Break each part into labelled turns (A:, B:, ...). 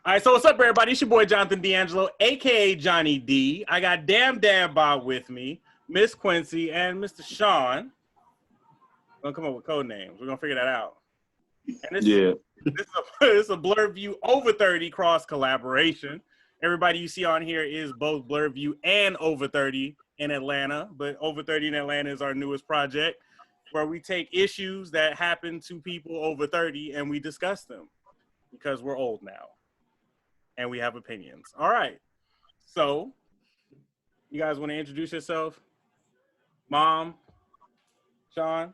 A: All right, so what's up, everybody? It's your boy, Jonathan D'Angelo, a.k.a. Johnny D. I got Damn Dad Bob with me, Miss Quincee, and Mr. Sean. We're going to come up with code names. We're going to figure that out. And this is a Blerd View Over 30 cross collaboration. Everybody you see on here is both Blerd View and Over 30 in Atlanta, but Over 30 in Atlanta is our newest project where we take issues that happen to people over 30 and we discuss them because we're old now. And we have opinions. All right. So, you guys want to introduce yourself? Mom? Sean?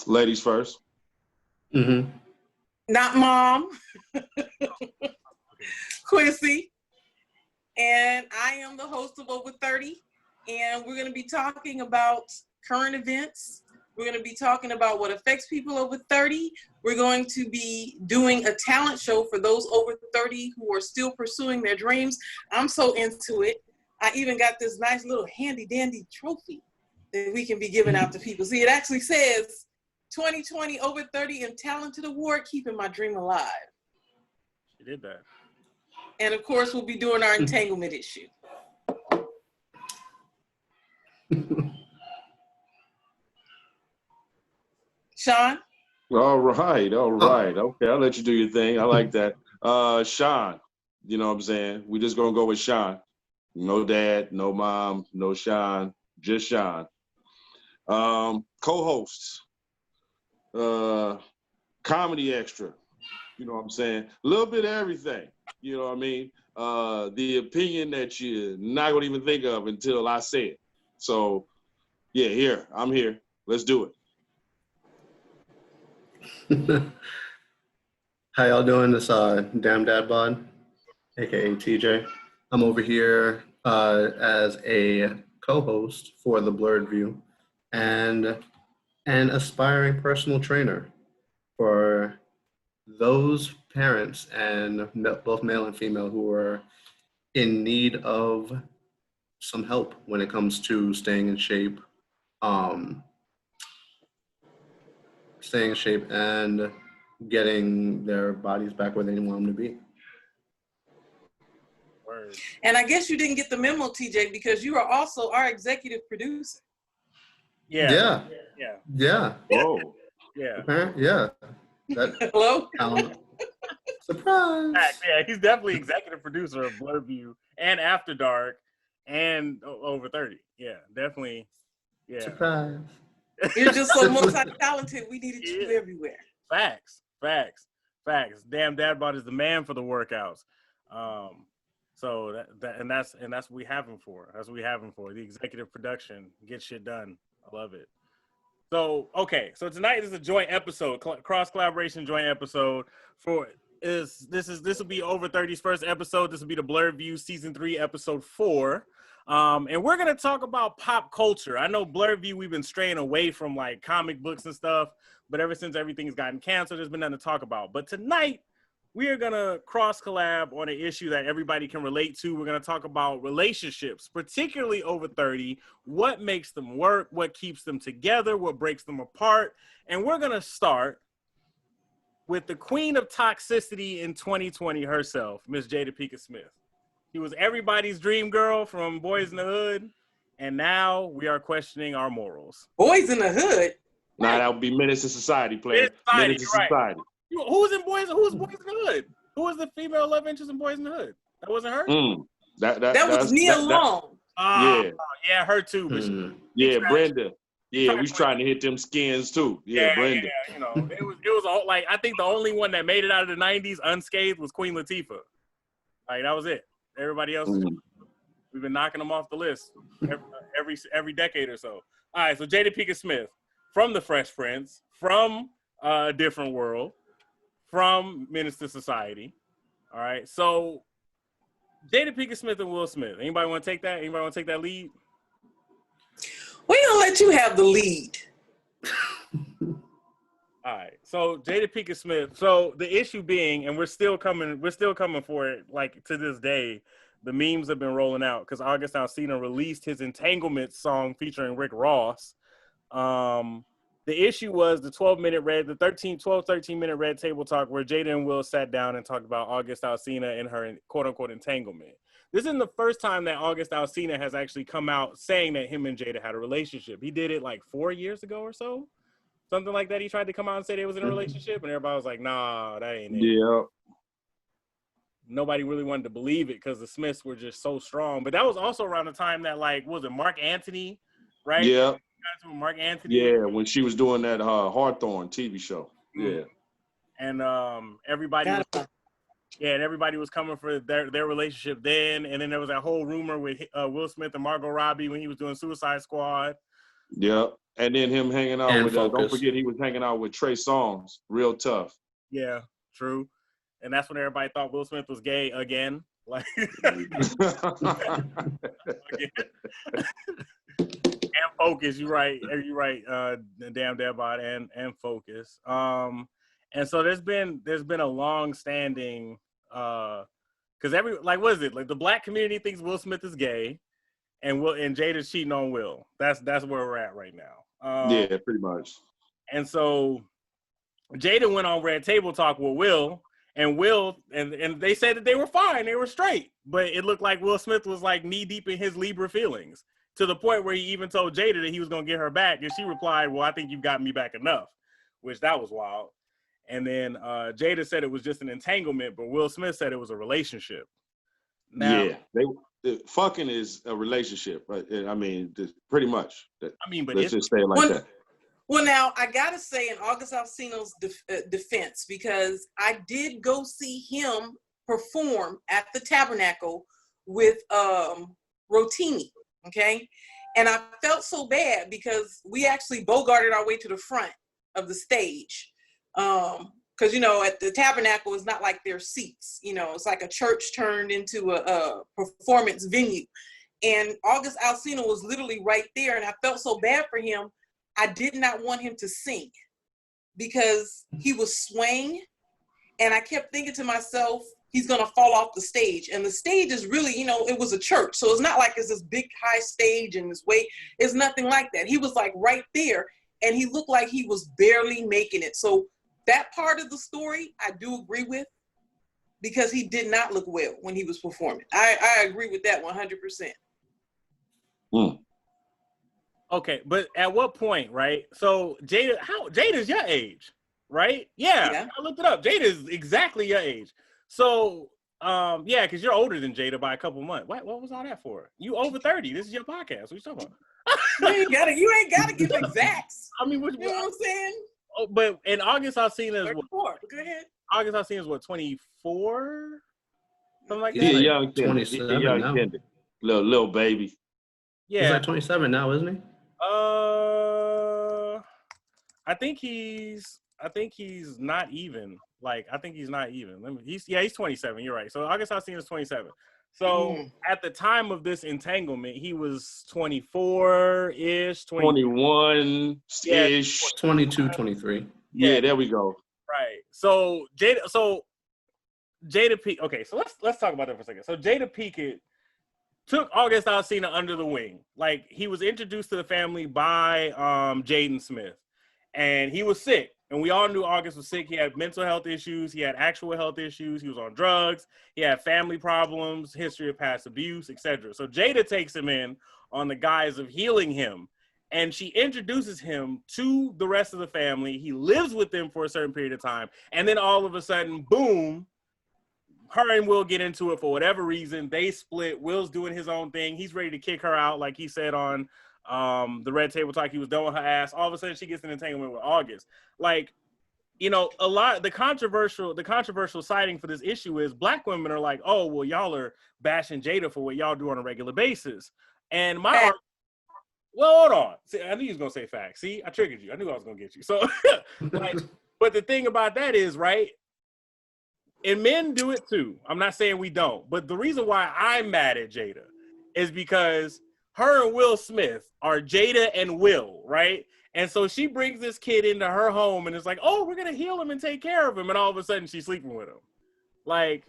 B: Ladies first.
C: Mm-hmm.
D: Not Mom. Quincee. And I am the host of Over 30. And we're going to be talking about current events. We're going to be talking about what affects people over 30. We're going to be doing a talent show for those over 30 who are still pursuing their dreams. I'm so into it. I even got this nice little handy dandy trophy that we can be giving out to people. See, it actually says 2020 Over 30 and Talented Award, keeping my dream alive.
A: She did that.
D: And of course, we'll be doing our entanglement issue. Sean?
B: All right. Okay, I'll let you do your thing. I like that. Sean, you know what I'm saying? We're just going to go with Sean. No dad, no mom, no Sean, just Sean. Co-hosts, comedy extra, you know what I'm saying? A little bit of everything, you know what I mean? The opinion that you're not going to even think of until I say it. So, yeah, I'm here. Let's do it.
C: How y'all doing? This Damn Dad Bod, aka TJ. I'm over here as a co-host for the Blerd View and an aspiring personal trainer for those parents and both male and female who are in need of some help when it comes to staying in shape and getting their bodies back where they want them to be.
A: Word.
D: And I guess you didn't get the memo, TJ, because you are also our executive producer.
A: Yeah.
B: Whoa.
A: Yeah.
C: Yeah.
D: Hello?
C: Surprise.
A: Yeah, he's definitely executive producer of Blerd View and After Dark and Over 30. Yeah, definitely. Yeah.
C: Surprise.
D: You're just so multi-talented. We needed you everywhere.
A: Facts. Damn Dad Bod is the man for the workouts. So that's what we have him for. That's what we have him for. The executive production, get shit done. I love it. So so tonight is a joint episode, cross collaboration joint episode this will be Over 30's first episode. This will be the Blerd View season 3 episode 4. And we're going to talk about pop culture. I know Blerd View, we've been straying away from like comic books and stuff, but ever since everything's gotten canceled, there's been nothing to talk about. But tonight, we are going to cross collab on an issue that everybody can relate to. We're going to talk about relationships, particularly over 30, what makes them work, what keeps them together, what breaks them apart. And we're going to start with the queen of toxicity in 2020 herself, Miss Jada Pinkett Smith. She was everybody's dream girl from Boys in the Hood, and now we are questioning our morals.
D: Boys in the Hood?
B: Nah, that would be Menace to Society, player. Menace to Society.
A: Who's Boys in the Hood? Who was the female love interest in Boys in the Hood? That wasn't her?
D: That was Nia Long.
A: Yeah, her too. But
B: Brenda. Yeah, we was trying to hit them skins too. Yeah, Brenda.
A: Yeah, you know, it was all like, I think the only one that made it out of the 90s unscathed was Queen Latifah. Like, that was it. Everybody else, we've been knocking them off the list every decade or so. All right, so Jada Pinkett Smith from The Fresh Prince, from A Different World, from Menace to Society. All right, so Jada Pinkett Smith and Will Smith. Anybody want to take that? Anybody want to take that lead?
D: We're going to let you have the lead.
A: All right. So Jada Pinkett Smith. So the issue being, and we're still coming for it, like to this day, the memes have been rolling out because August Alsina released his Entanglements song featuring Rick Ross. The issue was the 13-minute red table talk where Jada and Will sat down and talked about August Alsina and her quote-unquote entanglement. This isn't the first time that August Alsina has actually come out saying that him and Jada had a relationship. He did it like 4 years ago or so. Something like that. He tried to come out and say they was in a relationship, and everybody was like, nah, that ain't it.
B: Yeah.
A: Nobody really wanted to believe it because the Smiths were just so strong. But that was also around the time that, like, was it Mark Antony, right?
B: Yeah.
A: Mark Antony.
B: Yeah, when she was doing that Hawthorne TV show. Yeah.
A: And everybody was coming for their relationship then. And then there was that whole rumor with Will Smith and Margot Robbie when he was doing Suicide Squad.
B: Yeah. And then him hanging out with don't forget he was hanging out with Trey Songz, Real Tough.
A: Yeah, true. And that's when everybody thought Will Smith was gay again. Like and Focus, you're right. Damn Dad and Focus. And so there's been a long standing because what is it? Like the black community thinks Will Smith is gay and Jada's cheating on Will. That's where we're at right now.
B: Yeah, pretty much.
A: And so Jada went on Red Table Talk with Will, and they said that they were fine, they were straight. But it looked like Will Smith was like knee deep in his Libra feelings to the point where he even told Jada that he was gonna get her back, and she replied, "Well, I think you've got me back enough," which that was wild. And then Jada said it was just an entanglement, but Will Smith said it was a relationship. Now,
B: yeah, fucking is a relationship, right? I mean, pretty much.
A: But
B: let's just say it like that.
D: Well, now I gotta say, in August Alsina's defense, because I did go see him perform at the Tabernacle with Rotimi, okay, and I felt so bad because we actually bogarted our way to the front of the stage, because at the Tabernacle it's not like there's seats, it's like a church turned into a performance venue, and August Alsina was literally right there, and I felt so bad for him. I did not want him to sing because he was swaying, and I kept thinking to myself, he's gonna fall off the stage. And the stage is really, it was a church, so it's not like it's this big high stage and this way. It's nothing like that. He was like right there, and he looked like he was barely making it. So that part of the story, I do agree with, because he did not look well when he was performing. I agree with that 100%.
A: Okay, but at what point, right? So Jada's your age, right? Yeah, I looked it up. Jada's exactly your age. So, because you're older than Jada by a couple months. What was all that for? You over 30. This is your podcast. What you talking about?
D: you ain't gotta give exacts.
A: I mean,
D: you know what I'm saying?
A: Oh, but in August Alsina is
D: what? Go ahead.
A: August Alsina is what, 24? Something like that?
B: Yeah, young
C: 27
B: young
C: now.
B: Kendrick. Little baby.
A: Yeah.
C: He's like 27 now, isn't he?
A: I think he's not even. Like, I think he's not even. He's 27. You're right. So August Alsina is 27. So at the time of this entanglement, he was 24-ish,
B: 21-ish,
C: 22, 23.
B: Yeah, there we go.
A: Right. So Jada Pinkett. Okay, so let's talk about that for a second. So Jada Pinkett took August Alsina under the wing. Like, he was introduced to the family by Jaden Smith, and he was sick. And we all knew August was sick. He had mental health issues. He had actual health issues. He was on drugs. He had family problems, history of past abuse, etc. So Jada takes him in on the guise of healing him. And she introduces him to the rest of the family. He lives with them for a certain period of time. And then all of a sudden, boom, her and Will get into it for whatever reason. They split. Will's doing his own thing. He's ready to kick her out, like he said on the Red Table Talk. He was done with her ass. All of a sudden, she gets an entanglement with August. Like, the controversial citing for this issue is black women are like, oh, well, y'all are bashing Jada for what y'all do on a regular basis. And well, hold on. See, I knew you was gonna say facts. See, I triggered you. I knew I was gonna get you. So, but the thing about that is, right? And men do it too. I'm not saying we don't, but the reason why I'm mad at Jada is because her and Will Smith are Jada and Will, right? And so she brings this kid into her home and it's like, oh, we're going to heal him and take care of him. And all of a sudden she's sleeping with him. Like,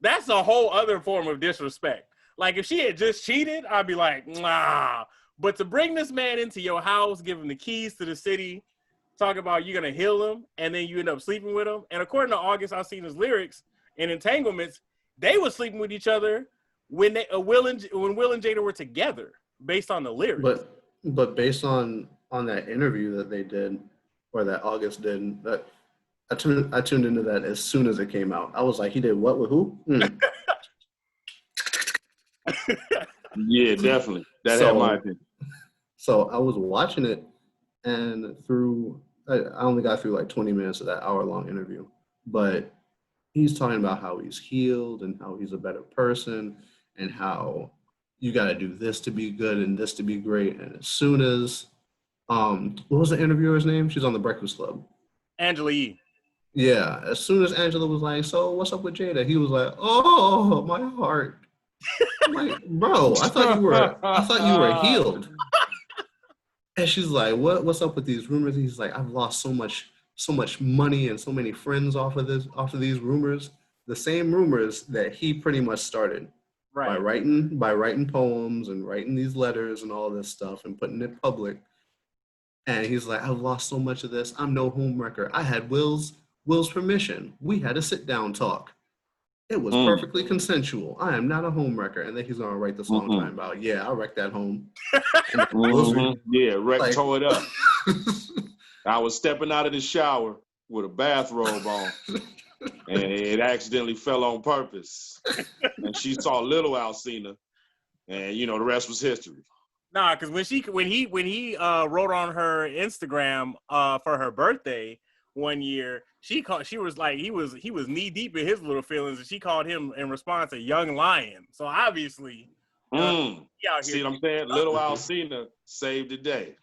A: that's a whole other form of disrespect. Like, if she had just cheated, I'd be like, nah. But to bring this man into your house, give him the keys to the city, talking about you're gonna heal him, and then you end up sleeping with him. And according to August Alsina's lyrics in Entanglements, they were sleeping with each other when Will and Jada were together, based on the lyrics.
C: But based on that interview that they did, or that August did, that I tuned into that as soon as it came out. I was like, he did what with who?
B: Yeah, definitely. That had my opinion.
C: So I was watching it, and I only got through like 20 minutes of that hour-long interview. But he's talking about how he's healed and how he's a better person and how you got to do this to be good and this to be great. And as soon as, what was the interviewer's name? She's on The Breakfast Club.
A: Angela Yee.
C: Yeah, as soon as Angela was like, so what's up with Jada? He was like, oh, my heart. I'm like, bro, I thought you were healed. And she's like, what's up with these rumors? He's like, I've lost so much money and so many friends off of these rumors. The same rumors that he pretty much started. Right. By writing poems and writing these letters and all this stuff and putting it public. And he's like, I've lost so much of this. I'm no homewrecker. I had Will's permission. We had a sit-down talk. It was perfectly consensual. I am not a homewrecker. And then he's gonna write the song talking about, I wrecked that home.
B: Tore it up. I was stepping out of the shower with a bathrobe on, and it accidentally fell on purpose. And she saw little Alsina, and the rest was history.
A: Nah, because when he wrote on her Instagram for her birthday one year, she was like he was knee deep in his little feelings, and she called him in response a young lion. So obviously,
B: see what I'm saying? Little Alsina saved the day.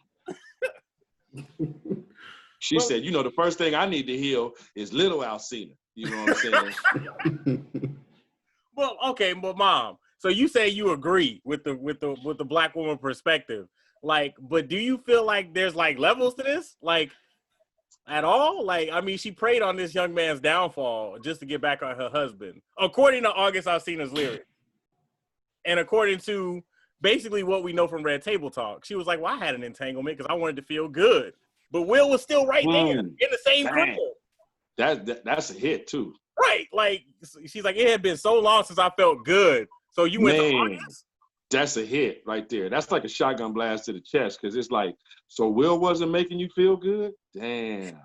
B: She said, the first thing I need to heal is little Alsina. You know what I'm saying?
A: Well, okay, but Mom, so you say you agree with the black woman perspective, like, but do you feel like there's like levels to this, like, at all? Like, I mean, she preyed on this young man's downfall just to get back on her husband, according to August Alsina's lyrics, and according to basically what we know from Red Table Talk. She was like, well, I had an entanglement because I wanted to feel good. But Will was still right there in the same crib.
B: That's a hit, too.
A: Right. Like, she's like, it had been so long since I felt good. So you went to August?
B: That's a hit right there. That's like a shotgun blast to the chest, because it's like, so Will wasn't making you feel good? Damn.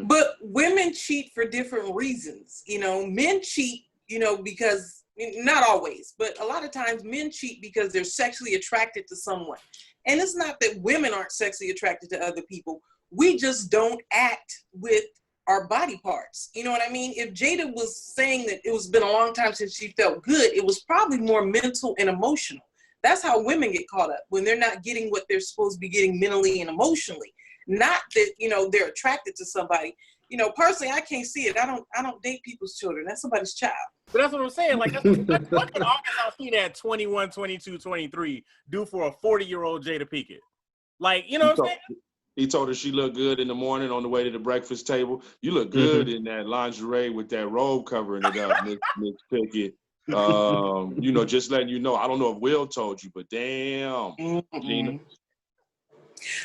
D: But women cheat for different reasons. Men cheat, because, not always, but a lot of times men cheat because they're sexually attracted to someone. And it's not that women aren't sexually attracted to other people. We just don't act with our body parts. You know what I mean? If Jada was saying that it was been a long time since she felt good, it was probably more mental and emotional. That's how women get caught up, when they're not getting what they're supposed to be getting mentally and emotionally. Not that, they're attracted to somebody. Personally, I can't see it. I don't date people's children. That's somebody's child.
A: But that's what I'm saying. Like, what can August Alsina at 21, 22, 23 do for a 40-year-old Jada Pinkett? Like, you know what I'm saying?
B: He told her she looked good in the morning on the way to the breakfast table. You look good in that lingerie with that robe covering it up, Miss Pinkett. Just letting you know. I don't know if Will told you, but damn, Gina.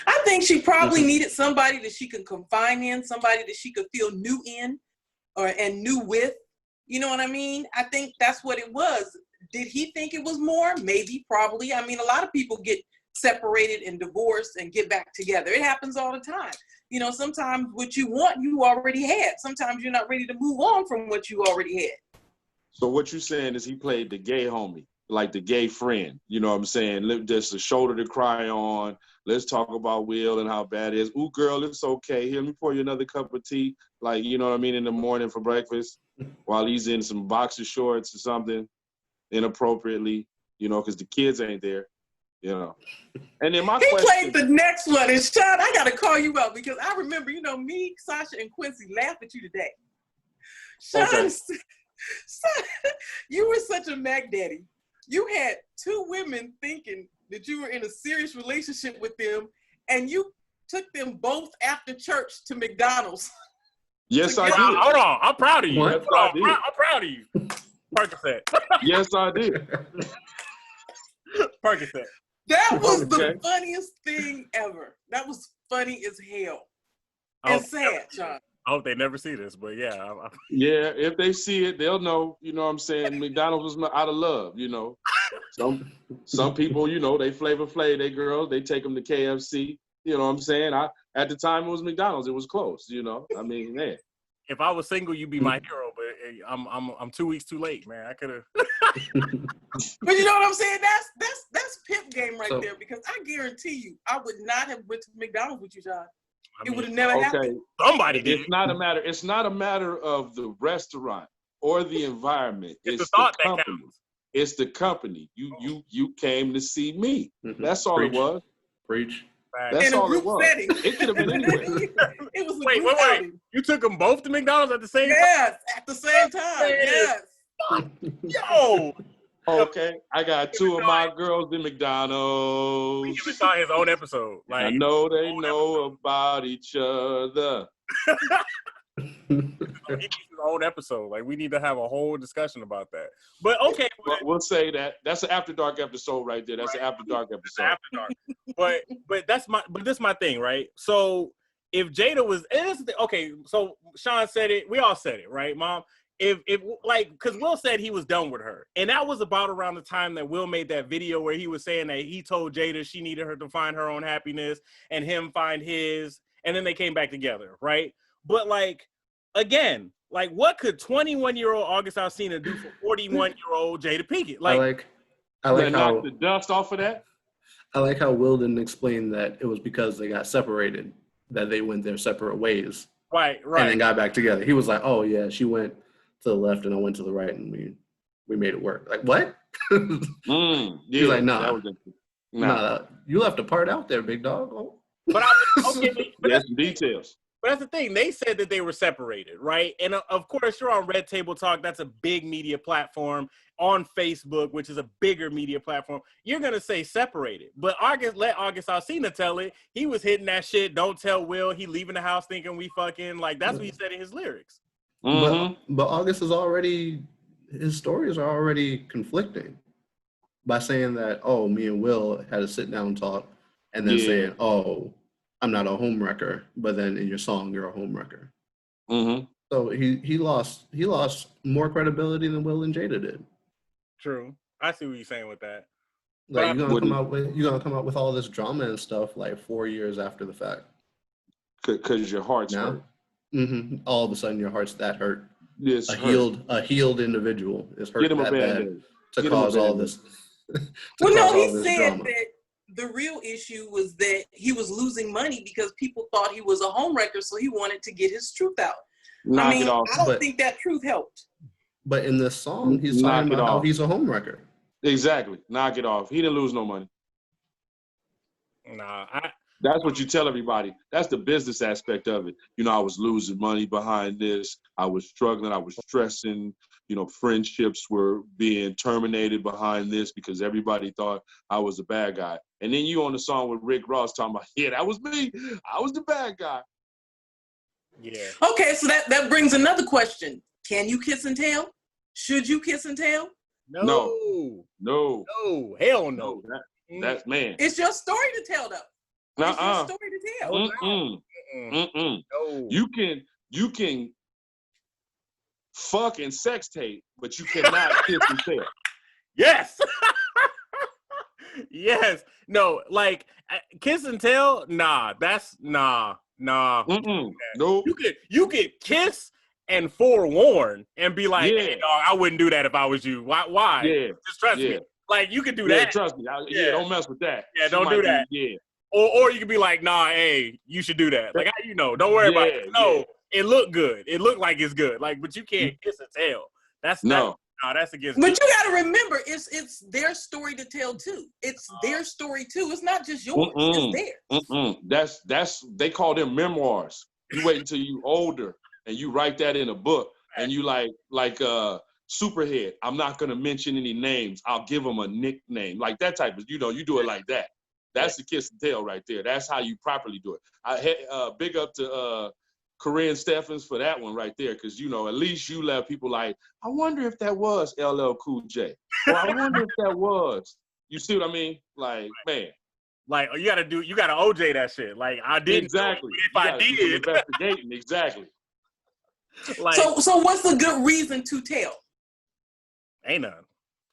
D: I think she probably needed somebody that she could confine in, somebody that she could feel new in and new with. You know what I mean? I think that's what it was. Did he think it was more? Maybe, probably. I mean, a lot of people get separated and divorced and get back together. It happens all the time. Sometimes what you want, you already had. Sometimes you're not ready to move on from what you already had.
B: So what you're saying is he played the gay homie, like the gay friend. You know what I'm saying? Just a shoulder to cry on. Let's talk about Will and how bad it is. Ooh, girl, it's okay. Here, let me pour you another cup of tea. Like, you know what I mean, in the morning for breakfast while he's in some boxer shorts or something inappropriately, because the kids ain't there. And then my question.
D: He played the next one. And Sean, I got to call you out because I remember, me, Sasha, and Quincee laughed at you today. Sean, you were such a Mac Daddy. You had two women thinking that you were in a serious relationship with them, and you took them both after church to McDonald's.
B: Yes, I did.
A: Hold on. I'm proud of you.
B: Yes, I did.
A: I'm proud of you. Percocet.
B: Yes, I did.
A: Percocet.
D: That was the funniest thing ever. That was funny as hell. and sad, Sean.
A: I hope they never see this, but yeah.
B: Yeah, if they see it, they'll know. You know what I'm saying? McDonald's was out of love. You know, some people, you know, they Flavor Flav, they girls, they take them to KFC. You know what I'm saying? At the time it was McDonald's, it was close. You know, I mean, man.
A: If I was single, you'd be my hero, but I'm 2 weeks too late, man. I could have.
D: But you know what I'm saying? That's pimp game right there, because I guarantee you, I would not have went to McDonald's with you, John. It would have never happened.
A: Somebody did.
B: It's not a matter of the restaurant or the environment. It's the
A: thought
B: company.
A: that counts.
B: It's the company. You came to see me. That's all
C: Preach.
B: it was.
C: Preach.
B: That's
D: In a
B: all it
D: group
B: was.
D: setting.
B: It could have been anywhere.
D: It was a
A: Wait.
D: group outing.
A: You took them both to McDonald's at the same time?
D: Yes, at the same time. Yes.
A: Yo!
B: Okay, I got two of my girls in
A: We
B: McDonald's.
A: even saw his own episode.
B: I know they know about each other.
A: He needs his own episode. Like, we need to have a whole discussion about that. But okay,
B: We'll say that. That's an After Dark episode right there. That's an After Dark episode.
A: After Dark. But this is my thing, right? So if Jada was, and this is okay, so Sean said it, we all said it, right, Mom? If like, because Will said he was done with her, and that was about around the time that Will made that video where he was saying that he told Jada she needed her to find her own happiness and him find his, and then they came back together, right? But like, again, like, what could 21-year-old August Alsina do for 41-year-old Jada Pinkett? Like,
C: I like how
B: knock the dust off of that.
C: I like how Will didn't explain that it was because they got separated, that they went their separate ways,
A: right,
C: and then got back together. He was like, "Oh yeah, she went to the left and I went to the right, and we made it work." Like, what?
B: Yeah,
C: He's like, "Nah,
B: nah.
C: you left a part out there, big dog." Oh.
A: But okay, but
B: There's some details.
A: But that's the thing. They said that they were separated, right? And of course, you're on Red Table Talk. That's a big media platform. On Facebook, which is a bigger media platform, you're going to say separated. But let August Alsina tell it. He was hitting that shit. Don't tell Will. He leaving the house thinking we fucking. Like, that's what he said in his lyrics.
B: Mm-hmm.
C: But August is already, his stories are already conflicting by saying that, oh, me and Will had a sit down talk, and then saying, oh, I'm not a homewrecker, but then in your song you're a homewrecker.
B: Mm-hmm.
C: So he lost more credibility than Will and Jada did.
A: True. I see what you're saying with that.
C: Like, you're gonna come out with all this drama and stuff like 4 years after the fact.
B: Because your heart's hurt.
C: Mm-hmm. All of a sudden your heart's that hurt.
B: Yes,
C: A healed individual is hurt that bad to cause all this.
D: Well, no, he said that the real issue was that he was losing money because people thought he was a homewrecker, so he wanted to get his truth out. I don't think that truth helped.
C: But in this song, he's talking about how he's a homewrecker.
B: Exactly. Knock it off. He didn't lose no money.
A: Nah,
B: That's what you tell everybody. That's the business aspect of it. You know, I was losing money behind this. I was struggling. I was stressing. You know, friendships were being terminated behind this because everybody thought I was the bad guy. And then you on the song with Rick Ross talking about, yeah, that was me. I was the bad guy.
A: Yeah.
D: Okay, so that brings another question. Can you kiss and tell? Should you kiss and tell?
A: No. Hell no.
B: That's man.
D: It's your story to tell, though. It's your story to tell.
B: No. You can fuck and sex tape, but you cannot kiss and tell.
A: Yes. Yes. No, like, kiss and tell, nah. That's nah.
B: Nope.
A: You could kiss and forewarn and be like, hey, dog, I wouldn't do that if I was you. Why?
B: Yeah.
A: Just trust me. Like, you could do that.
B: Trust me. Don't mess with that.
A: Yeah, don't do that. Or you could be like, nah, hey, you should do that. Like, how you know? Don't worry about it. No, it looked good. It looked like it's good. Like, but you can't kiss and tell. That's against.
D: But you got to remember, it's their story to tell too. It's their story too. It's not just yours. It's theirs.
B: That's they call them memoirs. You wait until you older and you write that in a book, and you like Superhead. I'm not gonna mention any names. I'll give them a nickname, like that type of. You know, you do it like that. That's the kiss and tell right there. That's how you properly do it. I big up to Corinne Steffens for that one right there, because you know, at least you let people like, I wonder if that was LL Cool J, or I wonder if that was. You see what I mean? Like, man,
A: Like you gotta OJ that shit. Like I didn't
B: exactly.
A: Know, if I did,
B: investigating exactly.
A: Like
D: so what's the good reason to tell?
A: Ain't none.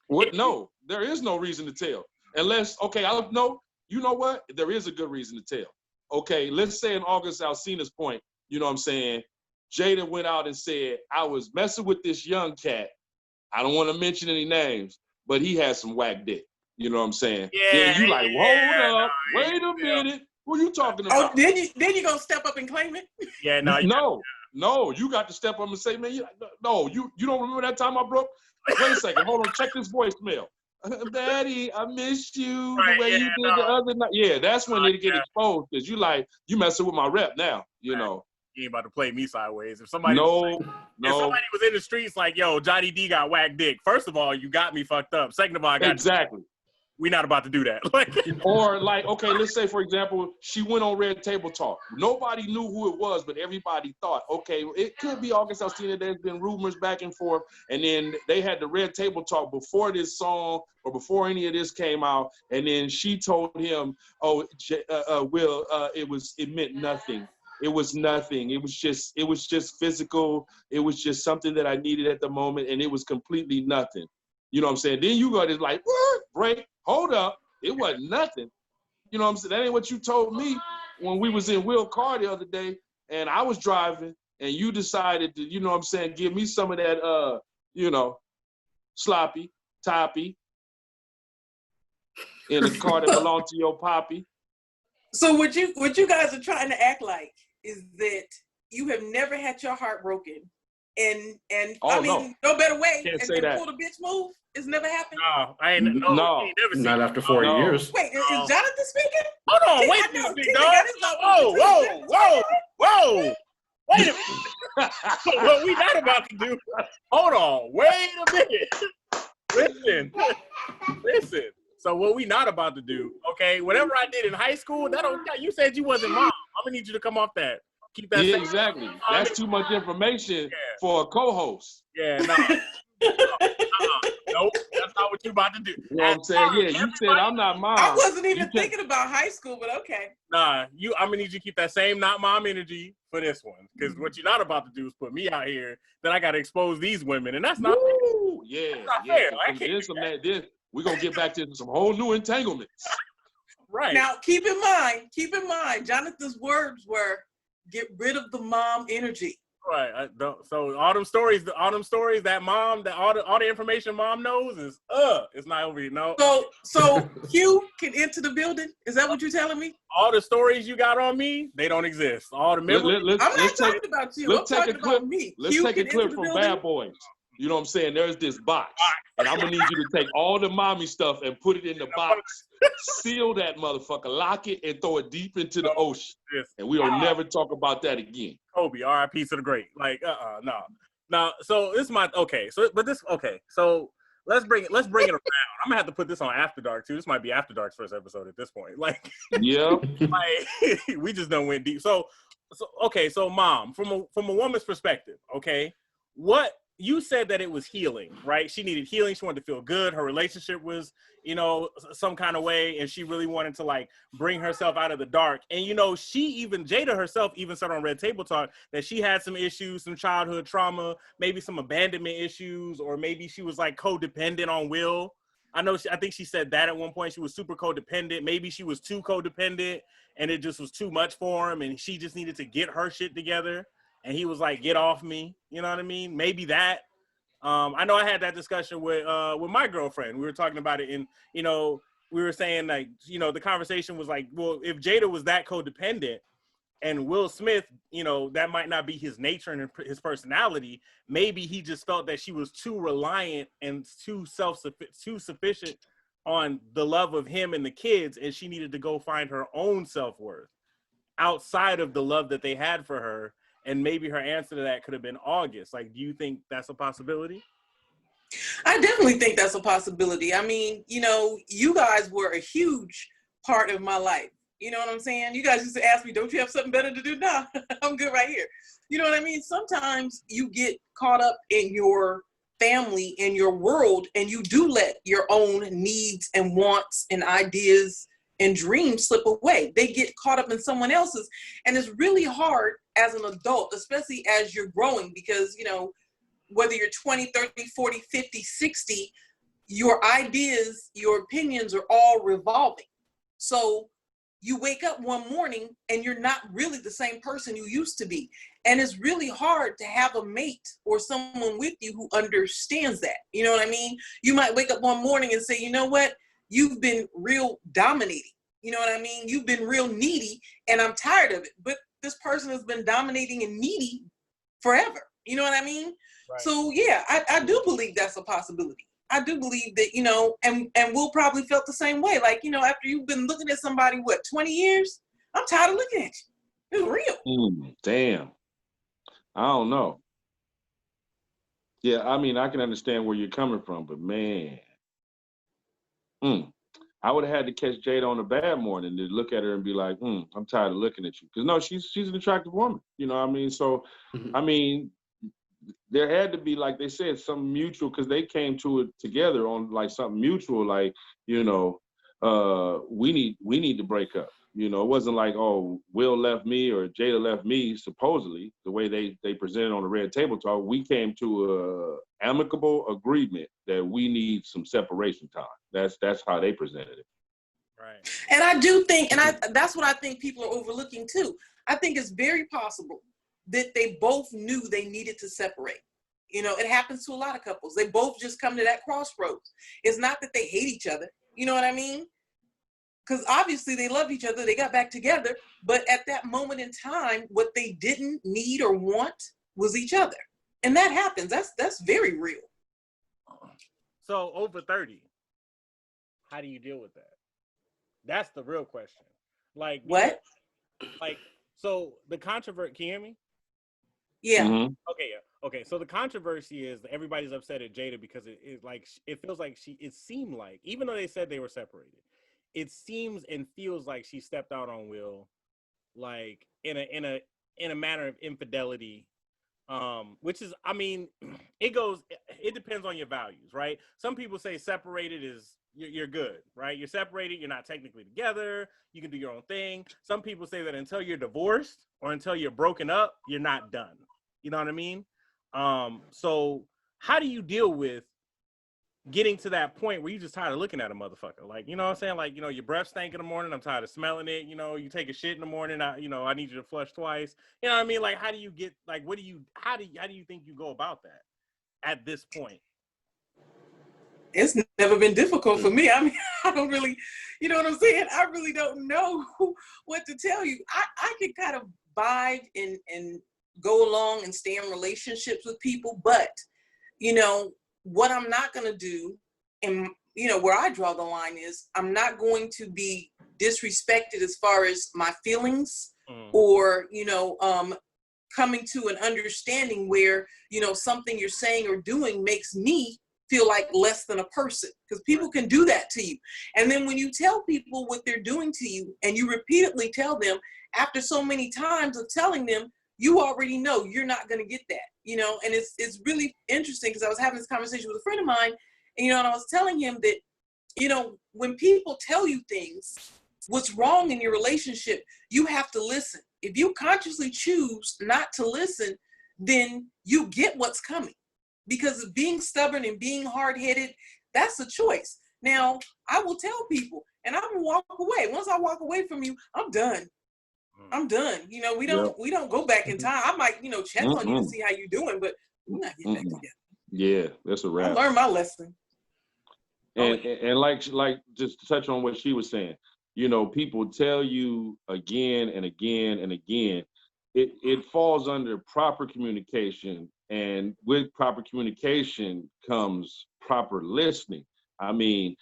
B: What? No, there is no reason to tell. Unless, okay, I know, you know what? There is a good reason to tell. Okay, let's say in August Alsina's point, you know what I'm saying? Jada went out and said, I was messing with this young cat. I don't want to mention any names, but he had some whack dick. You know what I'm saying?
A: Yeah.
B: Then you like, hold up, wait a minute. Who you talking about?
D: Oh, then you gonna step up and claim it?
A: Yeah,
B: no, you got to step up and say, man, you don't remember that time I broke? Wait a second, hold on, check this voicemail. Daddy, I missed you the way you did the other night. Yeah, that's when they get exposed because you messing with my rep now, you know.
A: You ain't about to play me sideways. If somebody
B: no.
A: If somebody was in the streets like, yo, Johnny D got whack dick, first of all, you got me fucked up. Second of all, I got
B: exactly.
A: We're not about to do that.
B: Or like, okay, let's say, for example, she went on Red Table Talk. Nobody knew who it was, but everybody thought, okay, it could be August Alsina. There's been rumors back and forth. And then they had the Red Table Talk before this song or before any of this came out. And then she told him, oh, Will, it meant nothing. It was nothing. It was just physical. It was just something that I needed at the moment. And it was completely nothing. You know what I'm saying? Then you got to like, what? Break, hold up. It wasn't nothing. You know what I'm saying? That ain't what you told me when we was in Will Car the other day and I was driving and you decided to, you know what I'm saying, give me some of that, sloppy, toppy in the car that belonged to your poppy.
D: So what you guys are trying to act like is that you have never had your heart broken. And no better way and pull the bitch move. It's never happened.
A: No, I ain't. No,
C: ain't never seen. Not after 4 years.
D: Wait, is Jonathan speaking?
A: Hold on, wait a minute, dog. Whoa! Wait a minute. What we not about to do? Hold on, wait a minute. Listen. So what we not about to do? Okay, whatever I did in high school, that don't. You said you wasn't mom. I'm gonna need you to come off that. Keep that.
B: Yeah, exactly. That's too much information for a co-host.
A: Yeah, no. Nope, that's not what you about to do.
B: You know what I'm saying? Yeah, you said I'm not mom.
D: I wasn't even thinking about high school, but okay.
A: Nah, I'm gonna need you to keep that same not mom energy for this one. Because what you're not about to do is put me out here that I gotta expose these women, and that's not
B: fair. Yeah,
A: that's not fair. I
B: can't we're gonna get back to some whole new entanglements.
A: Right.
D: Now keep in mind, Jonathan's words were get rid of the mom energy.
A: Right. So all them stories, that mom, that all the information mom knows is it's not over here. No.
D: So Q can enter the building. Is that what you're telling me?
A: All the stories you got on me, they don't exist. All the memories.
D: I'm not talking about you. I'm talking about me.
B: Let's take a clip from Bad Boys. You know what I'm saying? There's this box, and I'm gonna need you to take all the mommy stuff and put it in the box, seal that motherfucker, lock it, and throw it deep into the ocean. And we'll never talk about that again.
A: Kobe, R.I.P. to the great. Like, no. Now, so this is my So let's bring it around. I'm gonna have to put this on After Dark too. This might be After Dark's first episode at this point. Like,
B: yeah,
A: like we just done went deep. So mom, from a woman's perspective, okay, what you said that it was healing, right? She needed healing. She wanted to feel good. Her relationship was, some kind of way, and she really wanted to like bring herself out of the dark. And Jada herself even said on Red Table Talk that she had some issues, some childhood trauma, maybe some abandonment issues, or maybe she was like codependent on Will. I think she said that at one point. She was super codependent. Maybe she was too codependent, and it just was too much for him, and she just needed to get her shit together. And he was like, get off me. You know what I mean? Maybe that. I know I had that discussion with my girlfriend. We were talking about it and, we were saying like, the conversation was like, well, if Jada was that codependent and Will Smith, that might not be his nature and his personality. Maybe he just felt that she was too reliant and too sufficient on the love of him and the kids. And she needed to go find her own self-worth outside of the love that they had for her. And maybe her answer to that could have been August. Like, do you think that's a possibility?
D: I definitely think that's a possibility. I mean, you guys were a huge part of my life. You know what I'm saying? You guys used to ask me, don't you have something better to do? No, I'm good right here. You know what I mean? Sometimes you get caught up in your family, in your world, and you do let your own needs and wants and ideas and dreams slip away. They get caught up in someone else's. And it's really hard as an adult, especially as you're growing, because, you know, whether you're 20, 30, 40, 50, 60, your ideas, your opinions are all revolving. So you wake up one morning and you're not really the same person you used to be. And it's really hard to have a mate or someone with you who understands that. You know what I mean? You might wake up one morning and say, you know what? You've been real dominating. You know what I mean? You've been real needy and I'm tired of it. But this person has been dominating and needy forever. You know what I mean? Right. So yeah, I do believe that's a possibility. I do believe that, you know, and we'll probably felt the same way. Like, you know, after you've been looking at somebody, what, 20 years? I'm tired of looking at you. It's real.
B: Damn. I don't know. Yeah, I mean, I can understand where you're coming from, but man, I would have had to catch Jada on a bad morning to look at her and be like, I'm tired of looking at you. Because no, she's an attractive woman. You know what I mean? So, I mean, there had to be, like they said, some mutual, because they came to it together on like something mutual, like, you know, we need to break up. You know, it wasn't like, oh, Will left me or Jada left me, supposedly, the way they presented on the Red Table Talk. We came to a amicable agreement that we need some separation time. That's how they presented it.
D: Right. And I do think, and that's what I think people are overlooking too. I think it's very possible that they both knew they needed to separate. You know, it happens to a lot of couples. They both just come to that crossroads. It's not that they hate each other. You know what I mean? Because obviously they love each other. They got back together. But at that moment in time, what they didn't need or want was each other. And that happens. That's very real.
A: So over 30, how do you deal with that? That's the real question. Like
D: what?
A: Like, so the controversy, can you hear me?
D: Yeah.
B: Mm-hmm.
A: Okay, yeah. Okay, so the controversy is that everybody's upset at Jada because it feels like it seemed like, even though they said they were separated, it seems and feels like she stepped out on Will, like in a manner of infidelity, which is, I mean, it depends on your values, right? Some people say separated is you're good, right? You're separated, you're not technically together, you can do your own thing. Some people say that until you're divorced or until you're broken up, you're not done. You know what I mean? So how do you deal with getting to that point where you just tired of looking at a motherfucker? Like, you know what I'm saying? Like, you know, your breath stank in the morning, I'm tired of smelling it. You know, you take a shit in the morning, I need you to flush twice. You know what I mean? Like, how do you get, like, how do you think you go about that at this point?
D: It's never been difficult for me. I mean, I don't really, you know what I'm saying? I really don't know what to tell you. I can kind of vibe and go along and stay in relationships with people, but, you know, what I'm not going to do, and, you know, where I draw the line is, I'm not going to be disrespected as far as my feelings or, you know, coming to an understanding where, you know, something you're saying or doing makes me feel like less than a person, because people can do that to you. And then when you tell people what they're doing to you and you repeatedly tell them, after so many times of telling them, you already know you're not going to get that, you know. And it's really interesting, because I was having this conversation with a friend of mine, and, you know, and I was telling him that, you know, when people tell you things, what's wrong in your relationship, you have to listen. If you consciously choose not to listen, then you get what's coming. Because of being stubborn and being hard-headed, that's a choice. Now, I will tell people, and I'm gonna walk away. Once I walk away from you, I'm done. I'm done. You know, we don't go back in time. I might, you know, check on you to see how you're doing, but we're not getting back together.
B: Yeah, that's a wrap.
D: I learned my lesson.
B: And like just to touch on what she was saying, you know, people tell you again and again and again. It falls under proper communication, and with proper communication comes proper listening. I mean,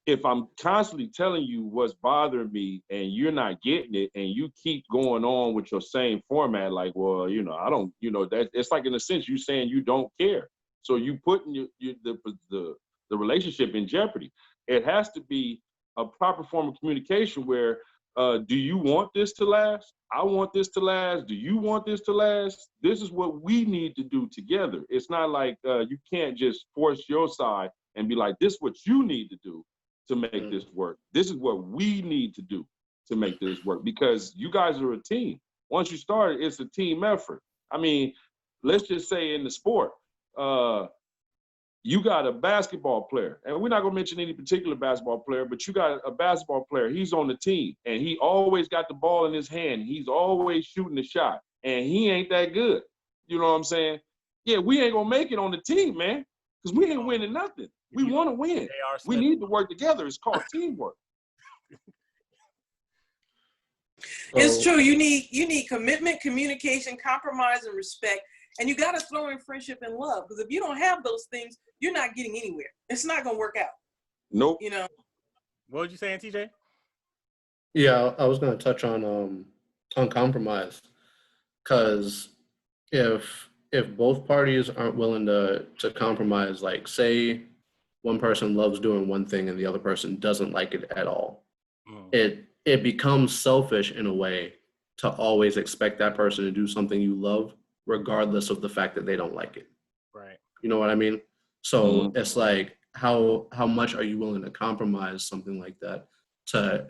B: if I'm constantly telling you what's bothering me and you're not getting it, and you keep going on with your same format, like, well, you know, I don't, you know, that it's like, in a sense, you saying you don't care. So you putting the relationship in jeopardy. It has to be a proper form of communication where, do you want this to last? I want this to last. Do you want this to last? This is what we need to do together. It's not like you can't just force your side and be like, this is what you need to do. to make this work. This is what we need to do to make this work, because you guys are a team. Once you start, it's a team effort. I mean, let's just say in the sport, you got a basketball player, and we're not gonna mention any particular basketball player, but you got a basketball player, he's on the team, and he always got the ball in his hand. He's always shooting the shot, and he ain't that good. You know what I'm saying? Yeah, we ain't gonna make it on the team, man, because we ain't winning nothing. We want to win. We need to work together. It's called teamwork.
D: It's true. You need commitment, communication, compromise, and respect. And you got to throw in friendship and love, because if you don't have those things, you're not getting anywhere. It's not going to work out.
B: Nope.
D: You know.
A: What were you saying, TJ?
C: Yeah, I was going to touch on compromise, because if both parties aren't willing to compromise, like say one person loves doing one thing and the other person doesn't like it at all, it becomes selfish in a way to always expect that person to do something you love, regardless of the fact that they don't like it.
A: Right.
C: You know what I mean? So it's like, how much are you willing to compromise something like that to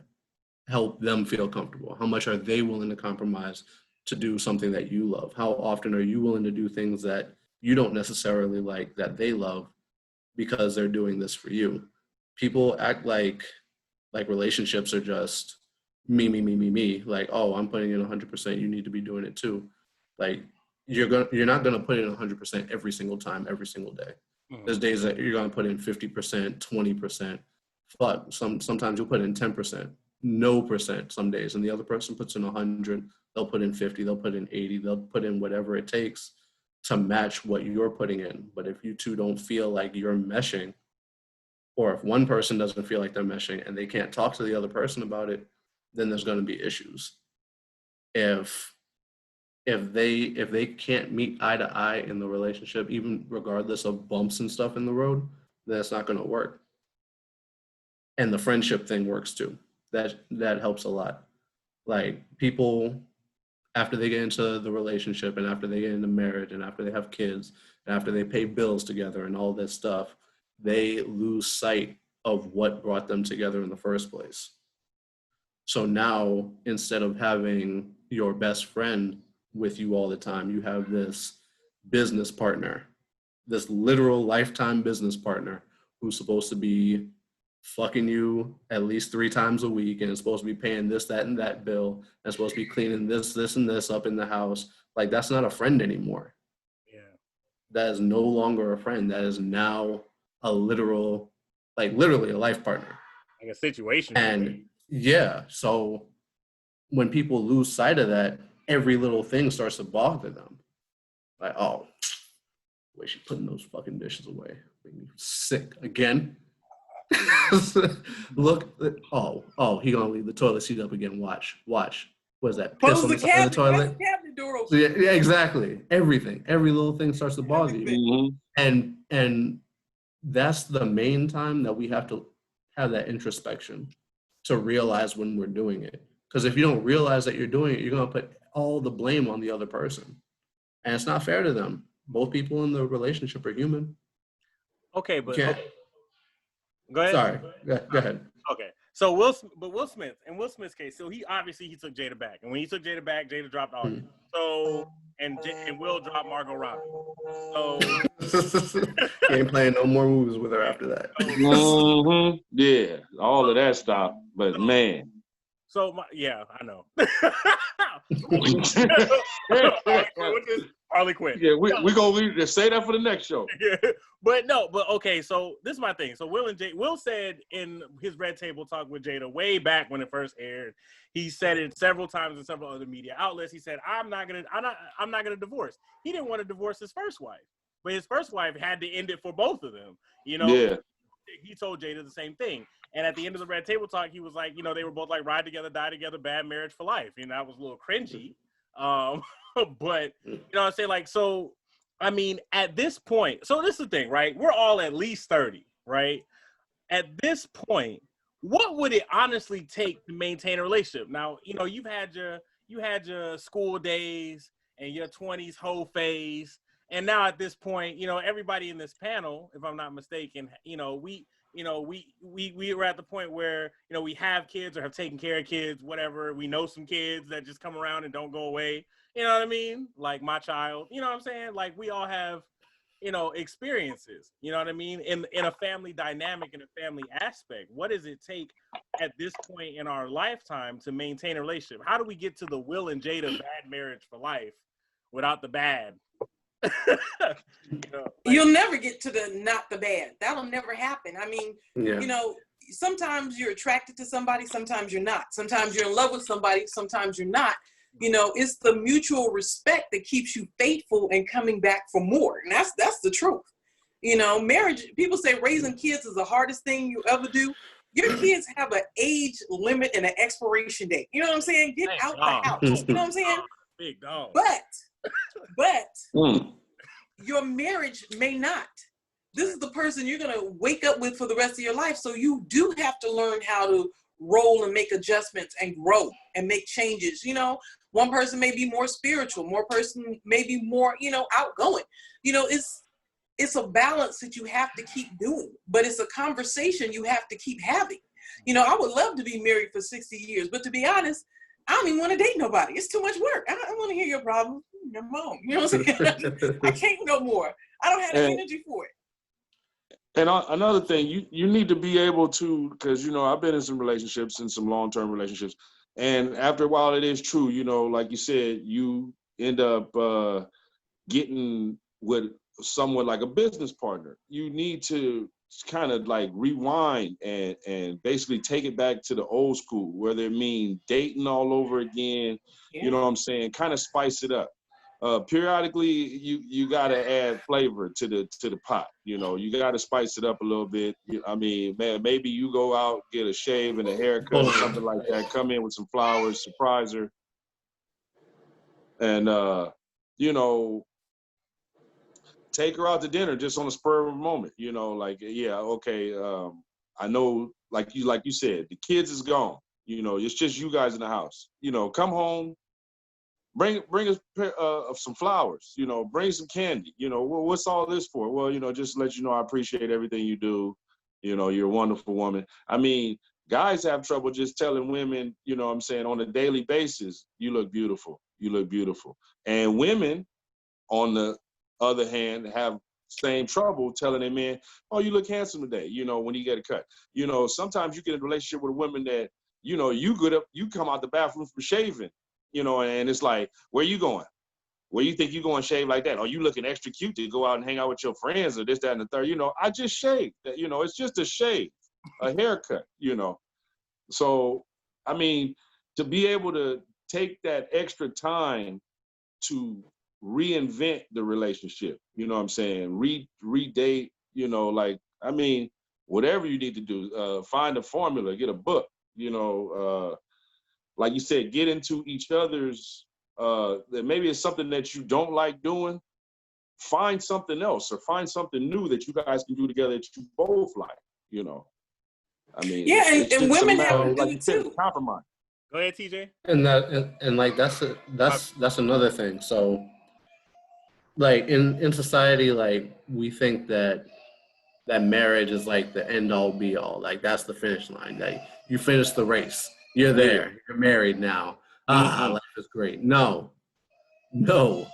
C: help them feel comfortable? How much are they willing to compromise to do something that you love? How often are you willing to do things that you don't necessarily like that they love because they're doing this for you? People act like relationships are just me. Like, oh, I'm putting in 100%. You need to be doing it too. Like, you're not gonna put in 100% every single time, every single day. There's days that you're gonna put in 50%, 20%. Fuck, sometimes you'll put in 10%, no percent some days, and the other person puts in 100. They'll put in 50. They'll put in 80. They'll put in whatever it takes to match what you're putting in. But if you two don't feel like you're meshing, or if one person doesn't feel like they're meshing and they can't talk to the other person about it, then there's going to be issues. If they can't meet eye to eye in the relationship, even regardless of bumps and stuff in the road, then it's not going to work. And the friendship thing works too. That helps a lot. Like, people, after they get into the relationship and after they get into marriage and after they have kids and after they pay bills together and all this stuff, they lose sight of what brought them together in the first place. So now, instead of having your best friend with you all the time, you have this business partner, this literal lifetime business partner who's supposed to be fucking you at least 3 times a week, and is supposed to be paying this, that, and that bill, and supposed to be cleaning this, and this up in the house. Like, that's not a friend anymore.
A: Yeah.
C: That is no longer a friend. That is now a literal, like literally a life partner.
A: Like a situation.
C: And yeah, so when people lose sight of that, every little thing starts to bother them. Like, oh, the way she's putting those fucking dishes away. Making me sick again. Look, oh, he gonna leave the toilet seat up again. Watch. What is that? Piss on the side of the toilet?
D: The cabinet door open.
C: Yeah, exactly. Everything, every little thing starts to bother you. And that's the main time that we have to have that introspection to realize when we're doing it. Because if you don't realize that you're doing it, you're gonna put all the blame on the other person, and it's not fair to them. Both people in the relationship are human.
A: Okay, but okay. Go ahead.
C: Sorry, go ahead.
A: Okay, so Will Smith, in Will Smith's case, so he took Jada back, and when he took Jada back, Jada dropped August. So and Will dropped Margot Robbie. So
C: he ain't playing no more movies with her after that.
B: Yeah, all of that stopped. But man.
A: So I know. Harley Quinn.
B: Yeah, we gonna just say that for the next show.
A: Yeah. But okay, so this is my thing. So Will said in his Red Table Talk with Jada way back when it first aired, he said it several times in several other media outlets. He said, I'm not gonna divorce. He didn't want to divorce his first wife, but his first wife had to end it for both of them. You know,
B: yeah.
A: He told Jada the same thing. And at the end of the Red Table Talk, he was like, they were both like ride together, die together, bad marriage for life. And that was a little cringy. But I'm saying, like, so I mean, at this point, so this is the thing, right? We're all at least 30, right? At this point, what would it honestly take to maintain a relationship? Now, you had your school days and your 20s whole phase, And now at this point, everybody in this panel, if I'm not mistaken, we were at the point where, we have kids or have taken care of kids, whatever. We know some kids that just come around and don't go away. You know what I mean? Like my child, you know what I'm saying? Like we all have, experiences, you know what I mean? In a family dynamic, in a family aspect, what does it take at this point in our lifetime to maintain a relationship? How do we get to the Will and Jada bad marriage for life without the bad?
D: You'll never get to the not the bad. That'll never happen. I mean, sometimes you're attracted to somebody, sometimes you're not. Sometimes you're in love with somebody, sometimes you're not. It's the mutual respect that keeps you faithful and coming back for more. And that's the truth. Marriage, people say raising kids is the hardest thing you ever do. Your kids have an age limit and an expiration date. You know what I'm saying? Get out the house. You know what I'm saying?
A: Big dog.
D: But your marriage may not. This is the person you're going to wake up with for the rest of your life. So you do have to learn how to roll and make adjustments and grow and make changes. One person may be more spiritual, more person may be more, outgoing. It's a balance that you have to keep doing, but it's a conversation you have to keep having. I would love to be married for 60 years, but to be honest, I don't even want to date nobody. It's too much work. I don't want to hear your problems. Your mom. You know what I'm saying? I can't no more. I don't have the energy for it.
B: And another thing, you need to be able to, because, I've been in some relationships, in some long-term relationships. And after a while, it is true, like you said, you end up getting with someone like a business partner. You need to kind of like rewind and basically take it back to the old school, whether it means dating all over again, you know what I'm saying? Kind of spice it up. Periodically, you got to add flavor to the pot. You got to spice it up a little bit. I mean, man, maybe you go out, get a shave and a haircut or something like that. Come in with some flowers, surprise her, and take her out to dinner just on the spur of a moment. I know, like you said, the kids is gone. It's just you guys in the house. Come home. Bring us some flowers, bring some candy. What's all this for? Well, just to let you know I appreciate everything you do. You're a wonderful woman. I mean, guys have trouble just telling women, on a daily basis, you look beautiful. You look beautiful. And women, on the other hand, have same trouble telling their men, oh, you look handsome today, when you get a cut. Sometimes you get in a relationship with a woman that, you come out the bathroom from shaving. And it's like, where you going? Where you think you going to shave like that? Are you looking extra cute to go out and hang out with your friends or this, that, and the third? I just shaved. It's just a shave, a haircut, So, I mean, to be able to take that extra time to reinvent the relationship, redate, whatever you need to do, find a formula, get a book, like you said, get into each other's, maybe it's something that you don't like doing, find something else or find something new that you guys can do together that you both like, I mean,
D: yeah, and women have to do
B: like
D: it too.
B: Compromise.
A: Go ahead, TJ.
C: And like that's another thing. So like in society, like we think that marriage is like the end all be all. Like that's the finish line. Like you finish the race. You're there. You're married now. Life is great. No. You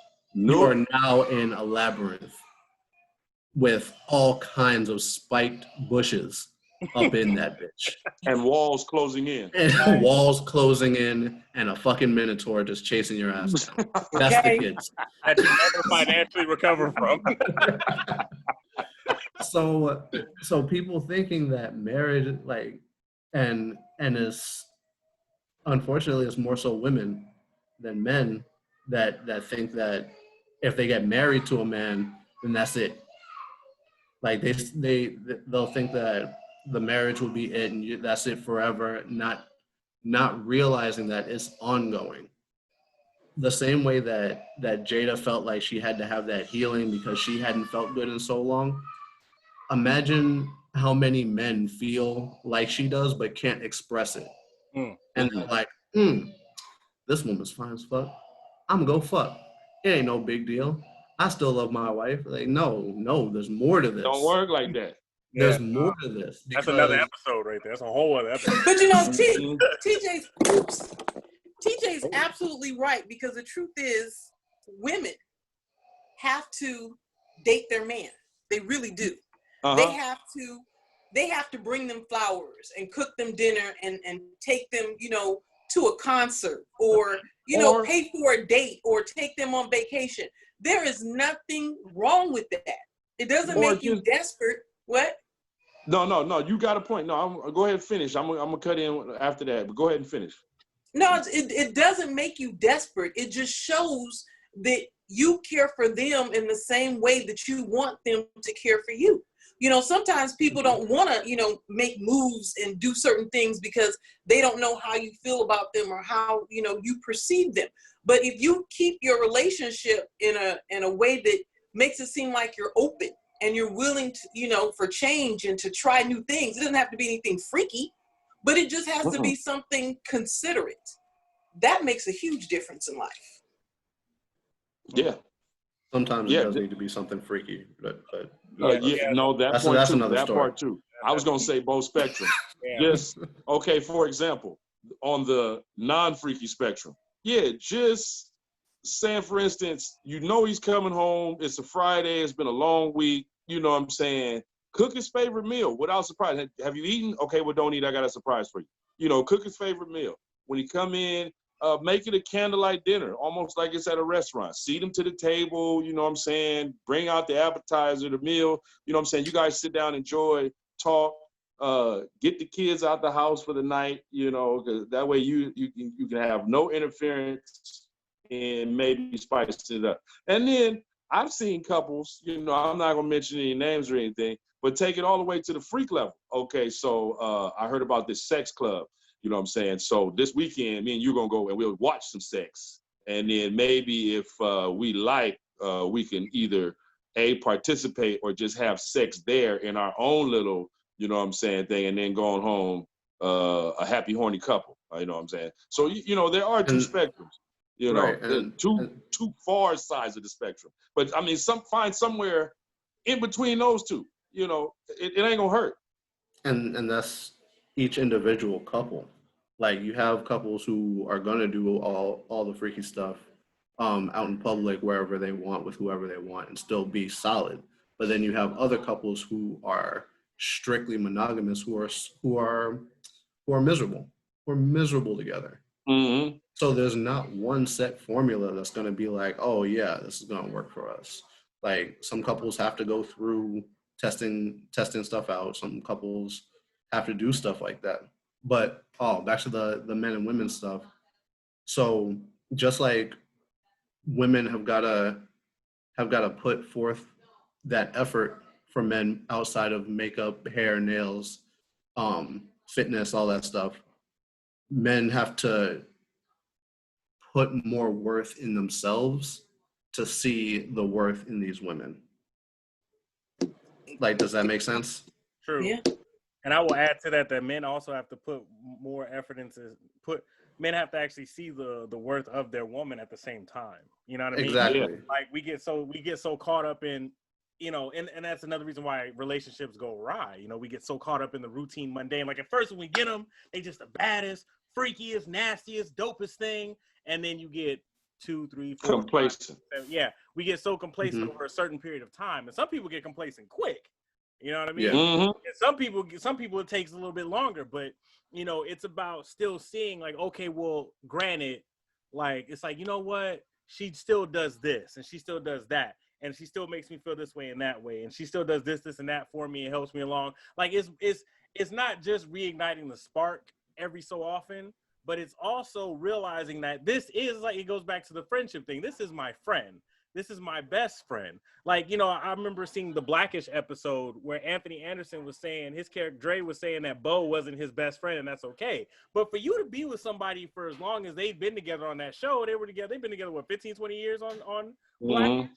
C: are now in a labyrinth with all kinds of spiked bushes up in that bitch.
B: And walls closing in.
C: And walls closing in and a fucking minotaur just chasing your ass down. That's the kids.
A: That you never financially recover from.
C: So people thinking that marriage, like, and is, unfortunately, it's more so women than men that think that if they get married to a man, then that's it. Like they'll think that the marriage will be it and that's it forever, not realizing that it's ongoing. The same way that Jada felt like she had to have that healing because she hadn't felt good in so long. Imagine how many men feel like she does but can't express it. And they're like, this woman's fine as fuck. I'm gonna go fuck. It ain't no big deal. I still love my wife. Like, no, there's more to this.
B: Don't work like that.
C: There's more to this.
A: That's another episode right there. That's a whole other episode.
D: But you know, TJ's absolutely right, because the truth is, women have to date their man. They really do. They have to bring them flowers and cook them dinner and take them, you know, to a concert, or pay for a date, or take them on vacation. There is nothing wrong with that. It doesn't make you desperate. What?
B: No. You got a point. No, go ahead and finish. I'm gonna cut in after that, but go ahead and finish.
D: No, it doesn't make you desperate. It just shows that you care for them in the same way that you want them to care for you. You know, sometimes people don't want to, you know, make moves and do certain things because they don't know how you feel about them or how, you know, you perceive them. But if you keep your relationship in a way that makes it seem like you're open and you're willing to, you know, for change and to try new things, it doesn't have to be anything freaky, but it just has to be something considerate. That makes a huge difference in life.
B: Yeah.
C: Sometimes it does need to be something freaky, but
B: that's another story. Part too. I was gonna say both spectrum. Just okay. For example, on the non-freaky spectrum, just saying, for instance, you know he's coming home. It's a Friday. It's been a long week. You know what I'm saying? Cook his favorite meal without surprise. Have you eaten? Okay, well, don't eat. I got a surprise for you. You know, cook his favorite meal. When he come in, make it a candlelight dinner, almost like it's at a restaurant. Seat him to the table, you know what I'm saying? Bring out the appetizer, the meal, you know what I'm saying? You guys sit down, enjoy, talk, get the kids out the house for the night, you know, because that way you can have no interference and maybe spice it up. And then I've seen couples, you know, I'm not going to mention any names or anything, but take it all the way to the freak level. Okay, so I heard about this sex club. You know what I'm saying? So this weekend, me and you gonna go and we'll watch some sex. And then maybe if we like, we can either participate or just have sex there in our own little, you know what I'm saying, thing, and then going home a happy, horny couple. You know what I'm saying? So, you know, there are two spectrums, you know, two far sides of the spectrum. But I mean, find somewhere in between those two, you know, it ain't gonna hurt.
C: And that's each individual couple. Like, you have couples who are gonna do all the freaky stuff out in public, wherever they want, with whoever they want, and still be solid. But then you have other couples who are strictly monogamous, who are miserable. We're miserable together.
B: Mm-hmm.
C: So there's not one set formula that's gonna be like, oh yeah, this is gonna work for us. Like, some couples have to go through testing stuff out. Some couples have to do stuff like that. But back to the men and women stuff. So just like women have gotta put forth that effort for men outside of makeup, hair, nails, fitness, all that stuff, men have to put more worth in themselves to see the worth in these women. Like, does that make sense?
A: True.
D: Yeah.
A: And I will add to that men also have to put more effort men have to actually see the worth of their woman at the same time. You know what I mean?
C: Exactly.
A: Like, we get so caught up in, you know, and that's another reason why relationships go awry. You know, we get so caught up in the routine, mundane. Like, at first when we get them, they just the baddest, freakiest, nastiest, dopest thing. And then you get 2, 3, 4,
B: complacent.
A: 5, 6, 7. We get so complacent over a certain period of time. And some people get complacent quick. You know what I mean?
C: Yeah.
B: Mm-hmm.
A: And some people it takes a little bit longer, but you know, it's about still seeing, like, okay, well, granted, like, it's like, you know what? She still does this and she still does that. And she still makes me feel this way and that way. And she still does this and that for me and helps me along. Like, it's not just reigniting the spark every so often, but it's also realizing that this is, like, it goes back to the friendship thing. This is my friend. This is my best friend. Like, you know, I remember seeing the Blackish episode where Anthony Anderson was saying, his character Dre was saying that Bo wasn't his best friend, and that's okay. But for you to be with somebody for as long as they've been together on that show, they've been together, what, 15, 20 years on Blackish?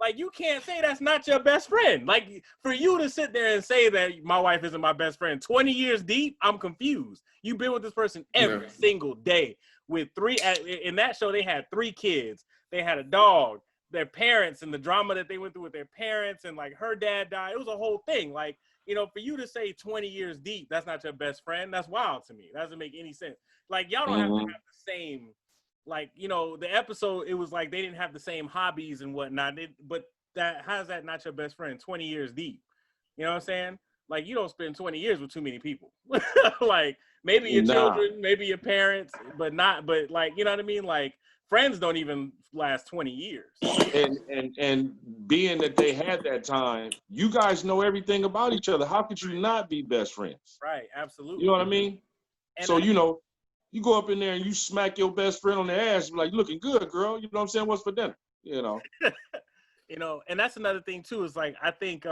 A: Like, you can't say that's not your best friend. Like, for you to sit there and say that my wife isn't my best friend 20 years deep, I'm confused. You've been with this person every single day with in that show, they had 3 kids. They had a dog. their parents and the drama that they went through with their parents, and like her dad died. It was a whole thing. Like, you know, for you to say 20 years deep, that's not your best friend. That's wild to me. That doesn't make any sense. Like, y'all don't have to have the same, like, you know, the episode, it was like they didn't have the same hobbies and whatnot. But how's that not your best friend 20 years deep? You know what I'm saying? Like, you don't spend 20 years with too many people. Like, maybe your children, maybe your parents, but like, you know what I mean? Like, friends don't even last 20 years.
B: And being that they had that time, you guys know everything about each other. How could you not be best friends?
A: Right, absolutely.
B: You know what I mean?
A: And
B: so, you know, you go up in there and you smack your best friend on the ass, like, looking good, girl. You know what I'm saying? What's for dinner? You know.
A: You know, and that's another thing too, is like, I think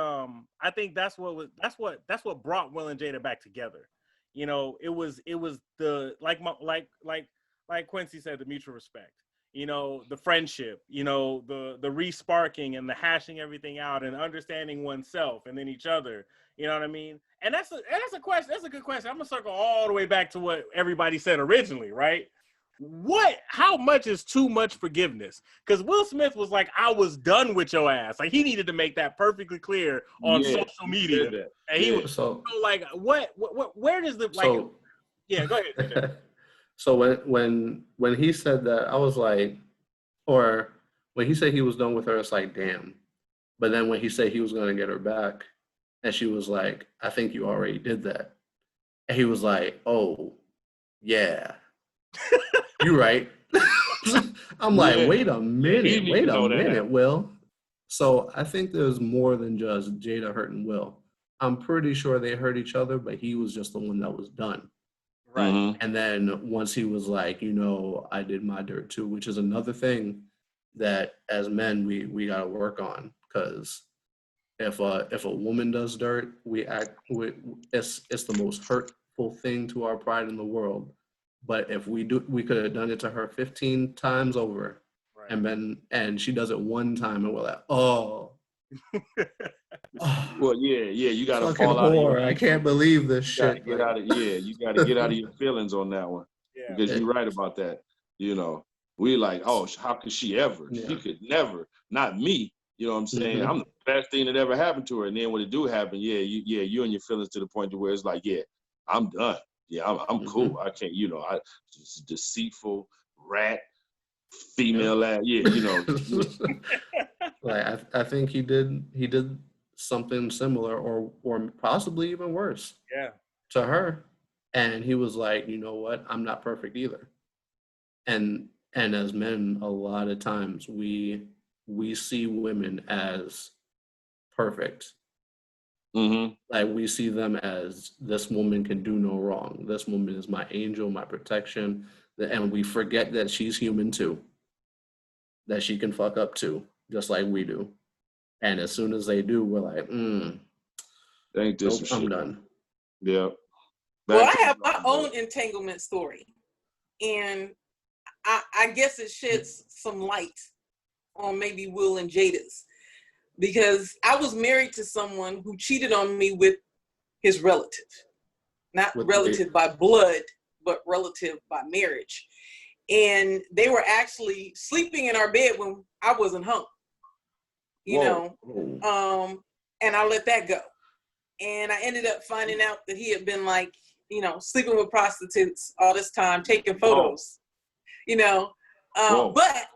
A: that's what brought Will and Jada back together. You know, it was the, like Quincee said, the mutual respect, you know, the friendship, you know, the re-sparking and the hashing everything out and understanding oneself and then each other. You know what I mean? And that's a question. That's a good question. I'm gonna circle all the way back to what everybody said originally, right? How much is too much forgiveness? Because Will Smith was like, I was done with your ass. Like, he needed to make that perfectly clear on social media. And he was so like, where does the, like, yeah, go ahead.
C: So when he said that, I was like, or when he said he was done with her, it's like, damn. But then when he said he was going to get her back, and she was like, I think you already did that. And he was like, oh, yeah. You're right. I'm like, wait a minute, Will. So I think there's more than just Jada hurting Will. I'm pretty sure they hurt each other, but he was just the one that was done.
A: Right.
B: Mm-hmm.
C: And then once he was like, you know, I did my dirt too, which is another thing that as men we gotta work on, because if a woman does dirt, it's the most hurtful thing to our pride in the world. But if we could have done it to her 15 times over, right. and she does it one time, and we're like, oh.
B: Well, yeah, you gotta fall out.
C: I can't believe this shit.
B: You gotta get out of your feelings on that one. Yeah. Because you're right about that. You know, we like, oh, how could she ever? Yeah. She could never. Not me. You know what I'm saying? Mm-hmm. I'm the best thing that ever happened to her. And then when it do happen, you and your feelings to the point to where it's like, yeah, I'm done. Yeah, I'm cool. I can't, you know, I just deceitful rat, female ass. Yeah, you know.
C: Like I think he did something similar or possibly even worse.
A: Yeah.
C: To her. And he was like, you know what? I'm not perfect either. And as men, a lot of times we see women as perfect.
B: Mm-hmm.
C: Like we see them as, this woman can do no wrong. This woman is my angel, my protection. And we forget that she's human too. That she can fuck up too, just like we do. And as soon as they do, we're like,
B: ain't this
C: nope,
B: some
C: I'm
B: shit.
C: done.
B: Yeah.
D: Well, I have my own entanglement story. And I guess it sheds some light on maybe Will and Jada's. Because I was married to someone who cheated on me with his relative. Not relative by blood, but relative by marriage. And they were actually sleeping in our bed when I wasn't home. You know, and I let that go. And I ended up finding out that he had been like, you know, sleeping with prostitutes all this time, taking photos, you know. But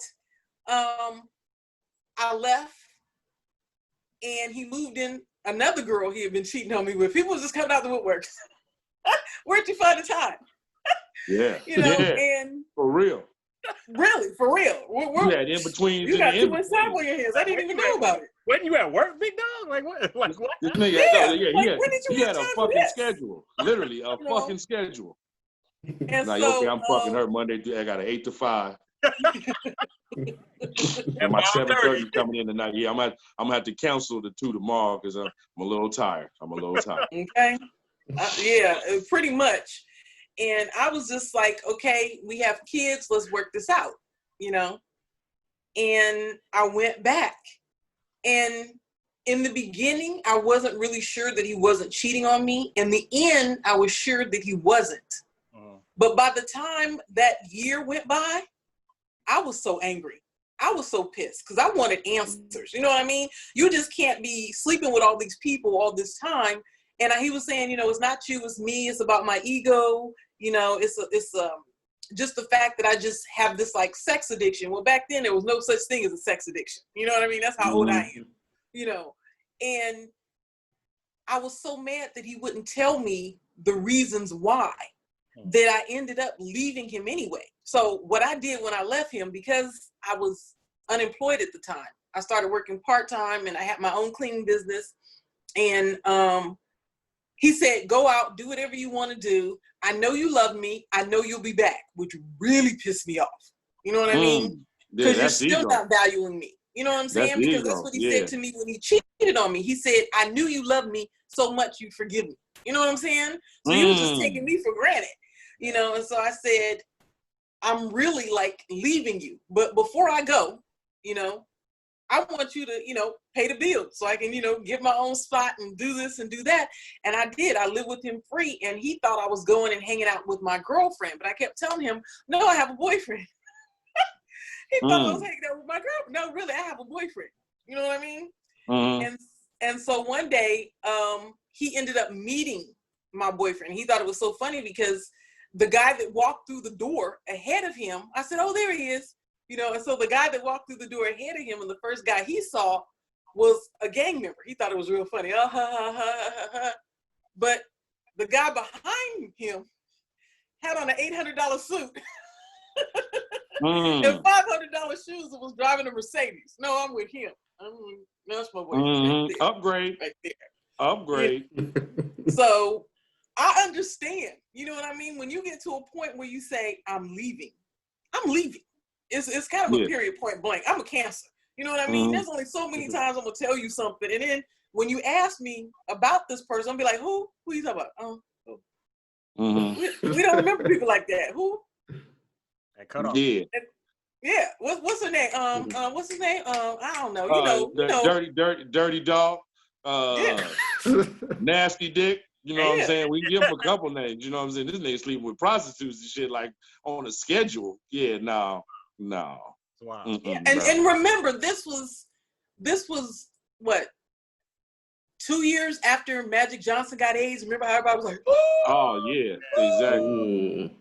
D: I left. And he moved in another girl he had been cheating on me with. People was just coming out the woodwork. Where'd you find the time?
B: Yeah.
D: You know, and
B: for real.
D: Really, for real.
B: Yeah, in between.
D: You got too much time on your hands. I didn't even know about it.
A: When you at work, big dog? Like what? Like what?
B: This nigga, he had a fucking schedule. Literally a fucking schedule.
D: And
B: like,
D: so,
B: okay, I'm fucking her Monday through. I got an 8 to 5. And my 7:30 coming in tonight. Yeah, I'm gonna have to cancel the 2 tomorrow because I'm a little tired.
D: Okay. Yeah, pretty much. And I was just like, okay, we have kids. Let's work this out, you know. And I went back. And in the beginning, I wasn't really sure that he wasn't cheating on me. In the end, I was sure that he wasn't. But by the time that year went by, I was so angry. I was so pissed because I wanted answers. You know what I mean? You just can't be sleeping with all these people all this time. And he was saying, you know, it's not you, it's me. It's about my ego. You know, it's just the fact that I just have this like sex addiction. Well, back then there was no such thing as a sex addiction. You know what I mean? That's how old I am. You know, and I was so mad that he wouldn't tell me the reasons why, that I ended up leaving him anyway. So what I did when I left him, because I was unemployed at the time, I started working part-time and I had my own cleaning business. And he said, go out, do whatever you want to do. I know you love me. I know you'll be back, which really pissed me off. You know what I mean? Because you're still not valuing me. You know what I'm saying? Because that's what he said to me when he cheated on me. He said, I knew you loved me so much you'd forgive me. You know what I'm saying? So he was just taking me for granted. You know, and so I said, I'm really like leaving you. But before I go, you know, I want you to, you know, pay the bill so I can, you know, get my own spot and do this and do that. And I did. I lived with him free. And he thought I was going and hanging out with my girlfriend. But I kept telling him, no, I have a boyfriend. He thought I was hanging out with my girlfriend. No, really, I have a boyfriend. You know what I mean? And so one day, he ended up meeting my boyfriend. He thought it was so funny because the guy that walked through the door ahead of him, I said, oh, there he is. You know, and so the guy that walked through the door ahead of him, and the first guy he saw was a gang member. He thought it was real funny. But the guy behind him had on an $800 suit and $500 shoes and was driving a Mercedes. No, I'm with him. That's my boyfriend.
B: Upgrade.
D: Right there.
B: Upgrade.
D: So I understand. You know what I mean? When you get to a point where you say, I'm leaving. It's kind of a period, point blank. I'm a Cancer. You know what I mean? There's only so many times I'm going to tell you something. And then when you ask me about this person, I'll be like, who? Who you talking about? We don't remember people like that. Who?
A: That cut off.
B: Yeah.
D: Yeah. What's her name? What's his name? I don't know. You know.
B: Dirty dog. Nasty dick. You know what I'm saying? We give him a couple names. You know what I'm saying? This nigga sleeping with prostitutes and shit like on a schedule. Yeah, no.
A: Wow.
D: And remember, this was what, 2 years after Magic Johnson got AIDS. Remember how everybody was like,
B: oh yeah, exactly.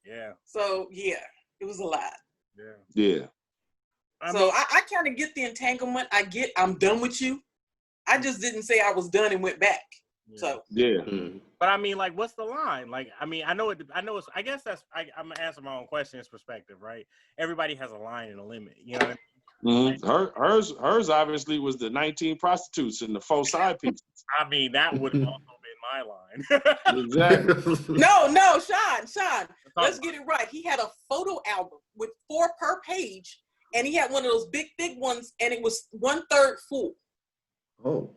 A: Yeah.
D: So yeah, it was a lot.
B: Yeah.
D: So I kind of get the entanglement. I'm done with you. I just didn't say I was done and went back.
A: Yeah.
D: So
B: yeah.
A: But I mean, like, what's the line? Like, I mean, I know it's, I guess I'm gonna answer my own question in perspective, right? Everybody has a line and a limit, you know what I mean?
B: Hers obviously was the 19 prostitutes and the 4 side pieces.
A: I mean, that would have also been my line.
B: Exactly.
D: No, Sean, let's get it right. He had a photo album with 4 per page, and he had one of those big, thick ones, and it was 1/3 full.
B: I'm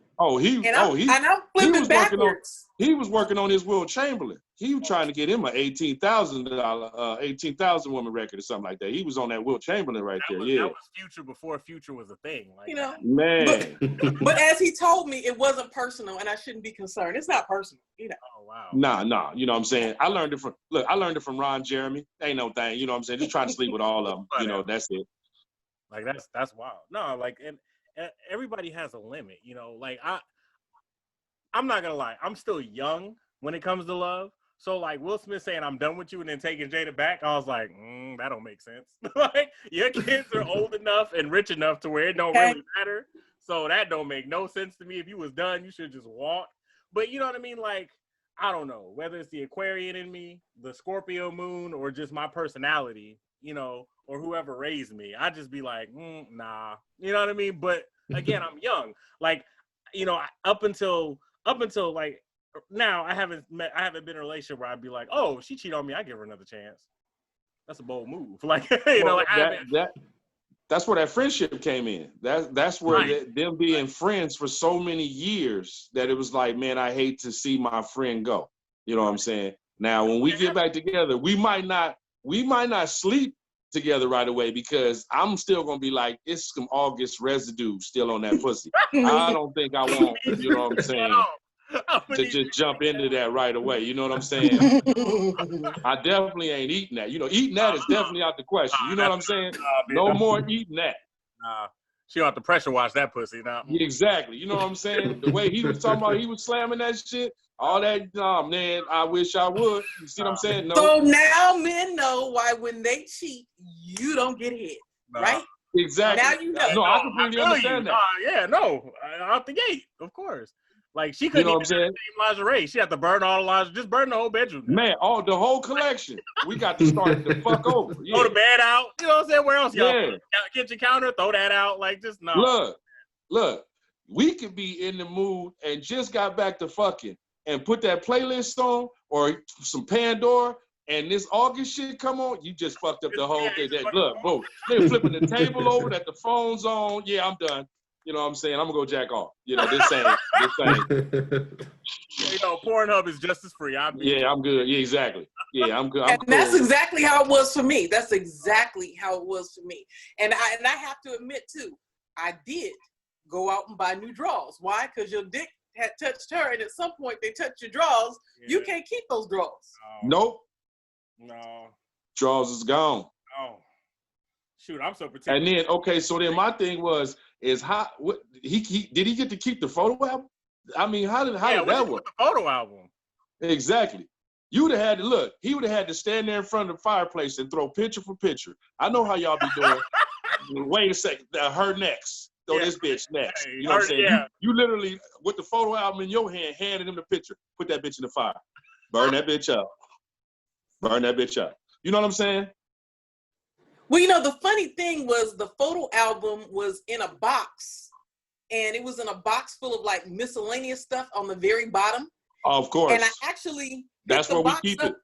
B: flipping
D: backwards.
B: He was working on his Will Chamberlain. He was trying to get him an $18,000 woman record or something like that. He was on that Will Chamberlain right there.
A: That was Future before Future was a thing. Like,
D: you know,
B: man.
D: But as he told me, it wasn't personal, and I shouldn't be concerned. It's not personal, you know.
A: Oh wow.
B: Nah. You know what I'm saying? I learned it from Ron Jeremy. Ain't no thing. You know what I'm saying? Just trying to sleep with all of them. You know, that's it.
A: Like that's wild. No, like and everybody has a limit, you know. Like I'm not gonna lie, I'm still young when it comes to love. So like Will Smith saying I'm done with you and then taking Jada back, I was like, that don't make sense. Like your kids are old enough and rich enough to where it don't really matter. So that don't make no sense to me. If you was done, you should just walk. But you know what I mean? Like, I don't know, whether it's the Aquarian in me, the Scorpio moon, or just my personality, you know, or whoever raised me, I'd just be like, nah. You know what I mean? But again, I'm young. Like, you know, up until like now, I haven't been in a relationship where I'd be like, oh, if she cheat on me, I give her another chance. That's a bold move. Like, you know, like
B: that's where that friendship came in. That's where them being friends for so many years that it was like, man, I hate to see my friend go. You know what I'm saying? Now, when we get back together, we might not sleep together right away because I'm still gonna be like, it's some August residue still on that pussy. I don't think I want, you know what I'm saying? to just jump into that right away. You know what I'm saying? I definitely ain't eating that. You know, eating that is definitely out the question. You know what I'm saying? No more eating that.
A: She don't have to pressure wash that pussy now.
B: Yeah, exactly. You know what I'm saying? The way he was talking about, he was slamming that shit. All that, man, I wish I would. You see what I'm saying? No.
D: So now men know why when they cheat, you don't get hit, right?
B: Exactly.
D: Now you know.
B: No, I completely understand that.
A: Out the gate, of course. Like she couldn't
B: You know
A: even have lingerie. She had to burn all the lingerie, just burn the whole bedroom. Now.
B: Man, the whole collection. We got to start the fuck over. Yeah.
A: Throw the bed out. You know what I'm saying? Where else y'all? Kitchen counter, throw that out. Like just no.
B: Look. We could be in the mood and just got back to fucking and put that playlist on or some Pandora and this August shit come on, you just fucked up the whole thing. Look, bro, they're flipping the table over that the phone's on. Yeah, I'm done. You know what I'm saying? I'm gonna go jack off. You know, this ain't.
A: You know, Pornhub is just as free.
B: I'm good. Yeah, exactly. Yeah, I'm good.
D: And that's exactly how it was for me. That's exactly how it was for me. And I have to admit too, I did go out and buy new drawers. Why? Because your dick had touched her, and at some point they touched your drawers. Yeah. You can't keep those drawers.
B: Nope.
A: No.
B: Drawers is gone.
A: Oh. Shoot, I'm so particular.
B: And then so then my thing is how he did he get to keep the photo album? I mean, how did that work?
A: The photo album.
B: Exactly. You would have had to look. He would have had to stand there in front of the fireplace and throw picture for picture. I know how y'all be doing. Wait a second. Her next. Throw this bitch next. You know what I'm saying?
A: Yeah.
B: You literally, with the photo album in your hand, handed him the picture. Put that bitch in the fire. Burn that bitch up. Burn that bitch up. You know what I'm saying?
D: Well, you know, the funny thing was the photo album was in a box. And it was in a box full of like miscellaneous stuff on the very bottom.
B: Of course.
D: And I actually
B: that's where we keep it.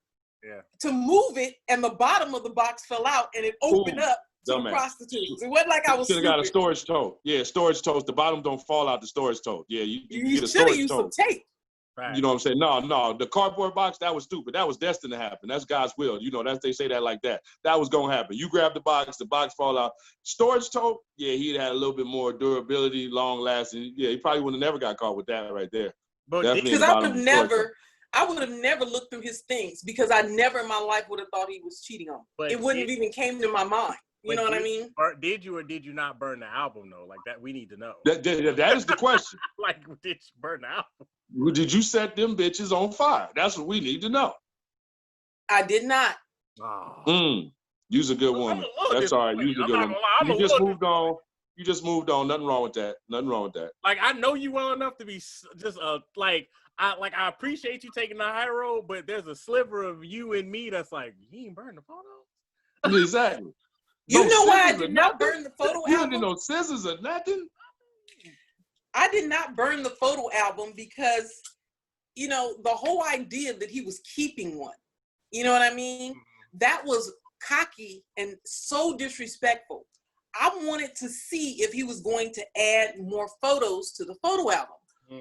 A: Yeah.
D: To move it, and the bottom of the box fell out, and it opened up to the prostitutes. It wasn't like I was.
B: Should have got a storage tote. Yeah, storage totes. The bottom don't fall out the storage tote. Yeah, you get a
D: should have
B: storage
D: used
B: tote.
D: some tape.
A: Right.
B: You know what I'm saying? No, the cardboard box, that was stupid. That was destined to happen. That's God's will. You know, they say that like that. That was gonna happen. You grab the box fall out. Storage tote, yeah, he'd had a little bit more durability, long lasting. Yeah, he probably would have never got caught with that right there.
D: But because I would have never looked through his things because I never in my life would have thought he was cheating on me. But it wouldn't have even came to my mind. You know what I mean?
A: Did you or did you not burn the album though? Like that, we need to know.
B: That is the question.
A: Like, did you burn the album?
B: Did you set them bitches on fire? That's what we need to know.
D: I did not.
B: You's a good woman. That's all right. You's a good woman. You just moved on. You just moved on. Nothing wrong with that. Nothing wrong with that.
A: Like, I know you well enough to be just I appreciate you taking the high road, but there's a sliver of you and me that's like, you ain't burn the photo.
B: Exactly.
D: You know why I did not burn the photo album?
B: You didn't no scissors or nothing.
D: I did not burn the photo album because, you know, the whole idea that he was keeping one, you know what I mean? That was cocky and so disrespectful. I wanted to see if he was going to add more photos to the photo album.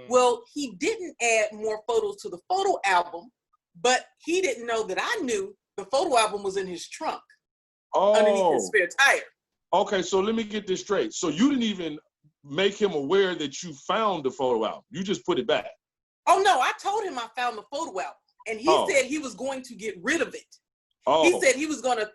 D: Well, he didn't add more photos to the photo album, but he didn't know that I knew the photo album was in his trunk underneath his spare tire.
B: Okay, so let me get this straight. So you didn't even make him aware that you found the photo album. You just put it back. Oh,
D: no, I told him I found the photo album, and he said he was going to get rid of it. He said he was going to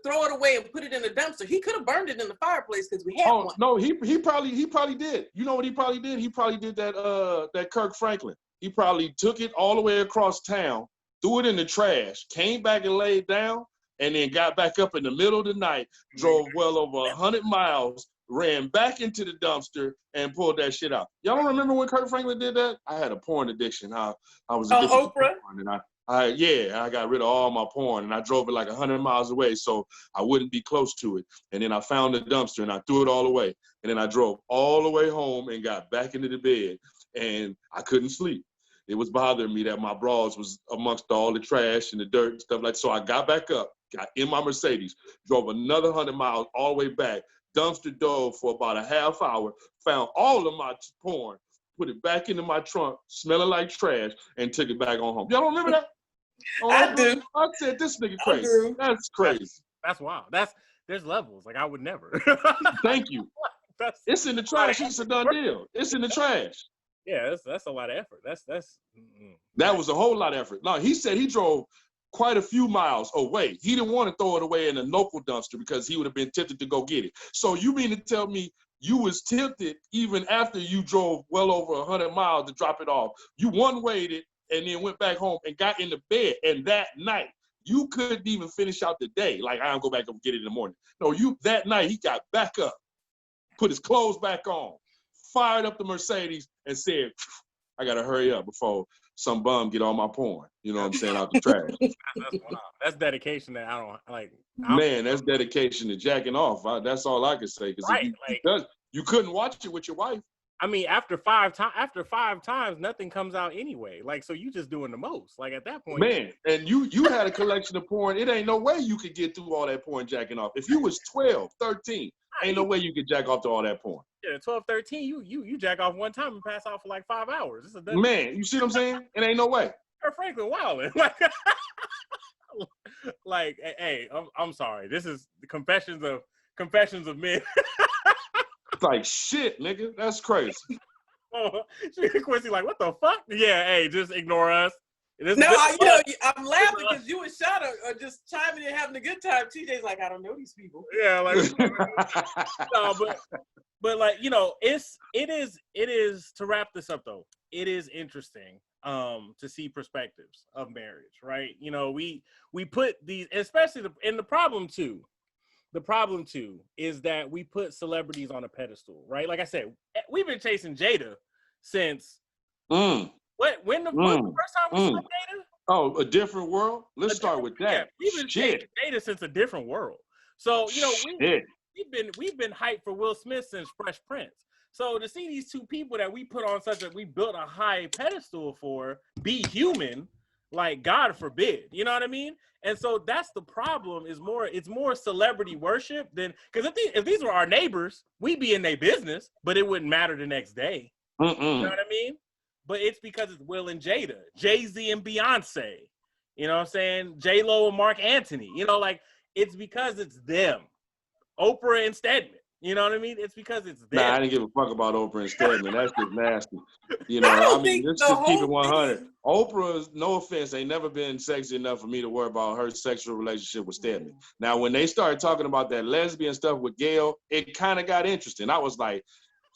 D: throw it away and put it in a dumpster. He could have burned it in the fireplace because we had one.
B: No, he probably did. You know what he probably did? He probably did that Kirk Franklin. He probably took it all the way across town, threw it in the trash, came back and laid down, and then got back up in the middle of the night, drove well over 100 miles, ran back into the dumpster, and pulled that shit out. Y'all don't remember when Kirk Franklin did that? I had a porn addiction. I was addicted to porn, and I got rid of all my porn, and I drove it like 100 miles away so I wouldn't be close to it. And then I found the dumpster, and I threw it all away. And then I drove all the way home and got back into the bed, and I couldn't sleep. It was bothering me that my bras was amongst all the trash and the dirt and stuff like that. So I got back up, got in my Mercedes, drove another 100 miles all the way back, dumpster dove for about a half hour, found all of my porn, put it back into my trunk, smelling like trash, and took it back on home. Y'all don't remember that?
D: I do.
B: I said, this nigga crazy. That's crazy.
A: That's wild. There's levels. Like, I would never.
B: Thank you. It's in the trash. It's a done deal. It's in the trash.
A: Yeah, that's a lot of effort. That's
B: That was a whole lot of effort. No, he said he drove quite a few miles away. He didn't want to throw it away in a local dumpster because he would have been tempted to go get it. So you mean to tell me you was tempted even after you drove well over 100 miles to drop it off? You one-wayed it and then went back home and got into bed. And that night, you couldn't even finish out the day. Like, I'll go back and get it in the morning. No, that night he got back up, put his clothes back on, fired up the Mercedes and said, I got to hurry up before some bum get all my porn. You know what I'm saying? Out the trash.
A: That's dedication that I don't like.
B: Man, that's dedication to jacking off. That's all I can say. Because
A: right,
B: you couldn't watch it with your wife.
A: I mean, after five times, nothing comes out anyway. Like, so you just doing the most. Like at that point,
B: man. And you had a collection of porn. It ain't no way you could get through all that porn jacking off. If you was 12, 13, ain't no way you could jack off to all that porn.
A: Yeah, 12, 13, you jack off one time and pass out for like 5 hours.
B: Man, you see what I'm saying? It ain't no way.
A: Franklin wilding. Like, hey, I'm sorry. This is the confessions of men.
B: It's like shit, nigga. That's crazy.
A: Oh, Quincee, like, what the fuck? Yeah, hey, just ignore us.
D: I'm laughing because you and Sean are just chiming in, having a good time. TJ's like, I don't know these people.
A: Yeah, like, no, but like, it is to wrap this up though. It is interesting to see perspectives of marriage, right? We put these, especially the problem too is that we put celebrities on a pedestal, right? Like I said, we've been chasing Jada since when the first time we saw Jada?
B: Oh, A Different World? Let's start with that.
A: Yeah, we've been chasing Jada since A Different World. So, we've been hyped for Will Smith since Fresh Prince. So to see these two people that we put on we built a high pedestal for be human, like, God forbid, you know what I mean? And so that's the problem. It's more celebrity worship than, because if these were our neighbors, we'd be in their business, but it wouldn't matter the next day. You know what I mean? But it's because it's Will and Jada, Jay-Z and Beyonce, you know what I'm saying? J-Lo and Mark Anthony, like, it's because it's them. Oprah and Stedman. You know what I mean? It's because it's them.
B: Nah, I didn't give a fuck about Oprah and Stedman. That's just nasty. Let's just keep it 100. Oprah, no offense, ain't never been sexy enough for me to worry about her sexual relationship with Stedman. Now, when they started talking about that lesbian stuff with Gail, it kind of got interesting. I was like,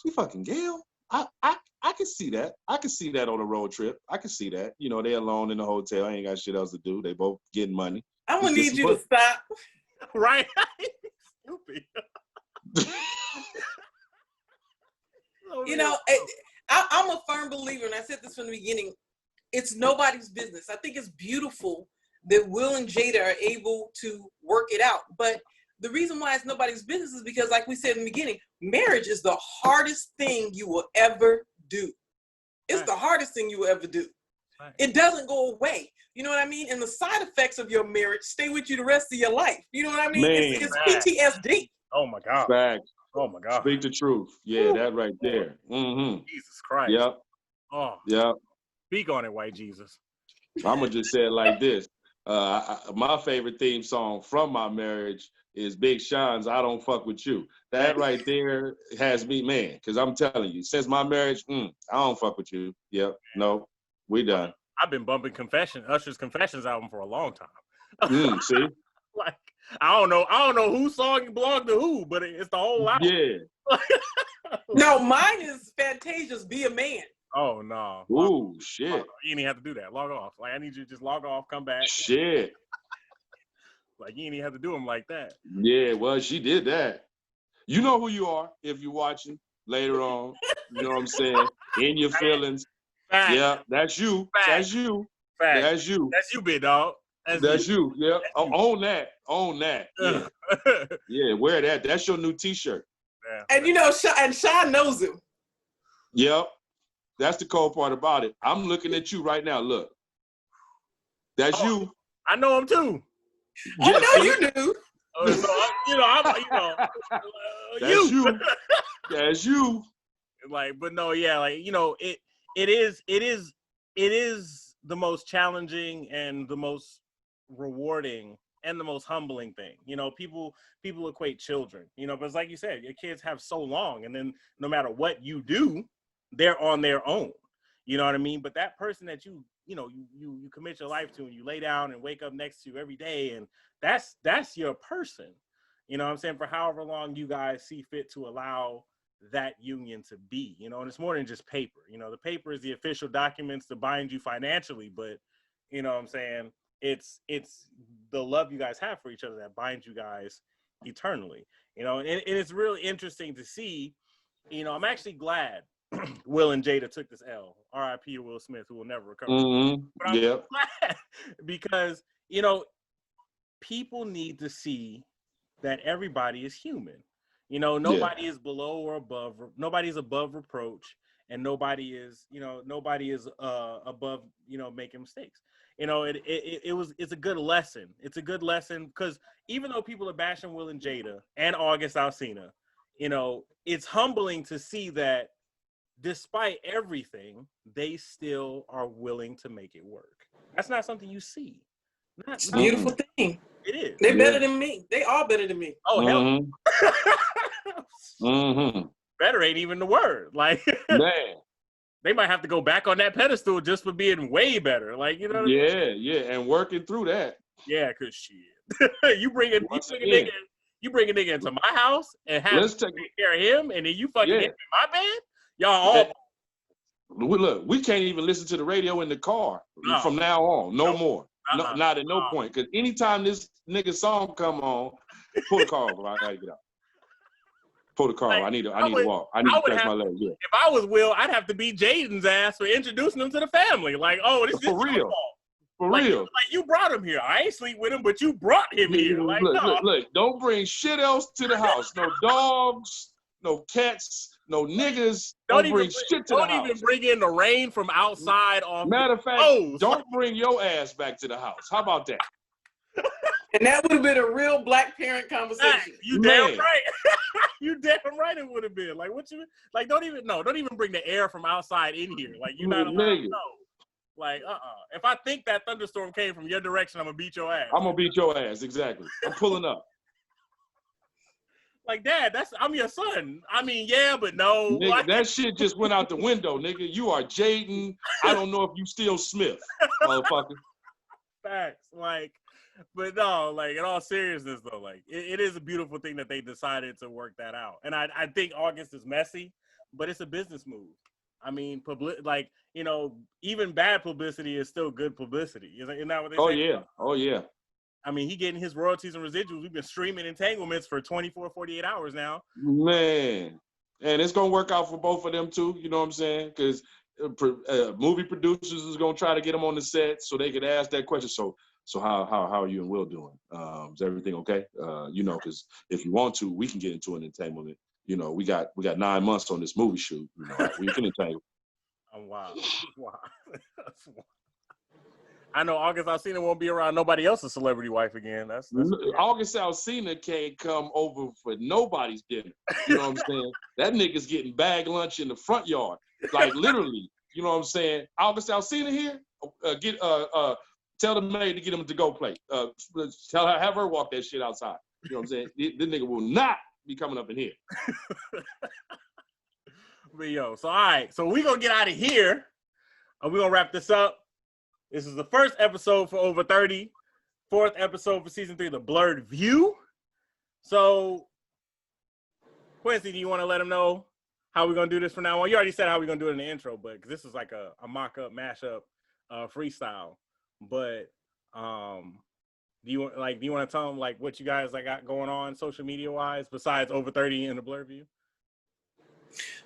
B: she fucking Gail? I can see that. I can see that on a road trip. I can see that. They alone in the hotel. Ain't got shit else to do. They both getting money.
D: I'm going to need you to stop.
A: Right? Stupid.
D: I'm a firm believer, and I said this from the beginning, it's nobody's business. I think it's beautiful that Will and Jada are able to work it out. But the reason why it's nobody's business is because, like we said in the beginning, marriage is the hardest thing you will ever do. It's the hardest thing you will ever do. It doesn't go away. You know what I mean? And the side effects of your marriage stay with you the rest of your life. You know what I mean? It's PTSD.
A: Oh my God.
B: Facts.
A: Oh my God.
B: Speak the truth. Yeah, that right there. Mm-hmm.
A: Jesus Christ.
B: Yep.
A: Oh.
B: Yep.
A: Speak on it, white Jesus.
B: I'm gonna just say it like this. My favorite theme song from my marriage is Big Sean's "I Don't Fuck With You." That right there has me, man, because I'm telling you, since my marriage, I don't fuck with you. Yep. No, we done.
A: I've been bumping Usher's Confessions album for a long time.
B: See?
A: Like, I don't know whose song belonged to who, but it's the whole album.
B: Yeah.
D: No, mine is Fantasia's "Be a Man."
A: Oh no.
B: Ooh, shit.
A: You didn't have to do that. Log off. Like, I need you to just log off, come back.
B: Shit.
A: Like, you didn't even have to do them like that.
B: Yeah, well, she did that. You know who you are if you're watching later on. You know what I'm saying? In your feelings.
A: Fact.
B: Yeah, that's you.
A: Fact.
B: That's you.
A: Fact.
B: That's you.
A: That's you, big dog.
B: That's you. Yeah.
A: That's you.
B: Own that. Own that. Yeah. Yeah, wear that. That's your new t-shirt.
D: Yeah. And Sean knows him.
B: Yep. That's the cold part about it. I'm looking at you right now. Look. That's you.
A: I know him too.
D: I know you do.
B: That's you. That's you.
A: Like, but no, yeah, like, it is the most challenging and the most rewarding and the most humbling thing. People equate children, but it's like you said, your kids have so long, and then no matter what you do, they're on their own. You know what I mean? But that person that you commit your life to and you lay down and wake up next to every day, and that's your person. You know what I'm saying? For however long you guys see fit to allow that union to be, you know, and it's more than just paper. You know, the paper is the official documents to bind you financially, but you know what I'm saying? It's the love you guys have for each other that binds you guys eternally. You know, and it's really interesting to see. You know, I'm actually glad Will and Jada took this L. R.I.P. to Will Smith, who will never recover. But I'm glad because, you know, people need to see that everybody is human. You know, nobody is below or above. Nobody's above reproach, and nobody is above, you know, making mistakes. You know, it's a good lesson. It's a good lesson because even though people are bashing Will and Jada and August Alsina, you know, it's humbling to see that despite everything, they still are willing to make it work. That's not something you see.
D: It's a beautiful thing.
A: It is.
D: They're better than me. They all better than me.
A: Oh, hell. Better ain't even the word. Like,
B: man.
A: They might have to go back on that pedestal just for being way better. Like, you know what I mean?
B: Yeah, and working through that.
A: Yeah, cause shit. you bring a nigga into my house and have to take care of him, and then you fucking hit in my bed? Y'all all
B: look, we can't even listen to the radio in the car from now on. No more. No, not at no point. Because anytime this nigga song come on, pull the car over. I gotta get out. Pull the car. Like, I need to walk. I need to stretch my legs. Yeah.
A: If I was Will, I'd have to beat Jaden's ass for introducing him to the family. Like, oh, this is your fault.
B: For real.
A: Like you brought him here. I ain't sleep with him, but you brought him here. Like,
B: look, don't bring shit else to the house. No dogs, no cats, no niggas. Don't bring shit to the house. Don't
A: even bring in the rain from outside.
B: Matter of fact, don't bring your ass back to the house. How about that?
D: And that would have been a real black parent conversation.
A: You damn right. You damn right it would have been. Like, what you like? Don't even bring the air from outside in here. Like, you're not allowed to know. Like, if I think that thunderstorm came from your direction, I'm gonna beat your ass.
B: I'm gonna beat your ass, exactly. I'm pulling up.
A: Like, Dad, I'm your son. I mean, yeah, but no.
B: Nigga, like, that shit just went out the window, nigga. You are Jaden. I don't know if you still Smith, motherfucker.
A: Facts. Like, but no, like, in all seriousness, though, like, it is a beautiful thing that they decided to work that out. And I think August is messy, but it's a business move. I mean, like, you know, even bad publicity is still good publicity. Isn't that what they say?
B: Oh, yeah.
A: I mean, he getting his royalties and residuals. We've been streaming Entanglements for 24, 48 hours now.
B: Man. And it's going to work out for both of them, too. You know what I'm saying? Because movie producers is going to try to get them on the set so they could ask that question. So how are you and Will doing? Is everything okay? You know, because if you want to, we can get into an entanglement. You know, we got 9 months on this movie shoot. You know, we can entangle.
A: Oh, wow. I know August Alsina won't be around nobody else's celebrity wife again. That's
B: August Alsina can't come over for nobody's dinner. You know what I'm saying? That nigga's getting bag lunch in the front yard. Like, literally. You know what I'm saying? August Alsina here? Tell the maid to get him a to-go plate. Have her walk that shit outside. You know what I'm saying? This nigga will not be coming up in here.
A: But yo, so all right, so we're gonna get out of here and we're gonna wrap this up. This is the first episode for Over 30, 4th episode for season 3, the Blerd View. So, Quincee, do you want to let them know how we're gonna do this from now on? You already said how we're gonna do it in the intro, but this is like a mock-up, mashup, freestyle. But do you want to tell them like what you guys got going on social media wise besides Over 30 and the Blerd View?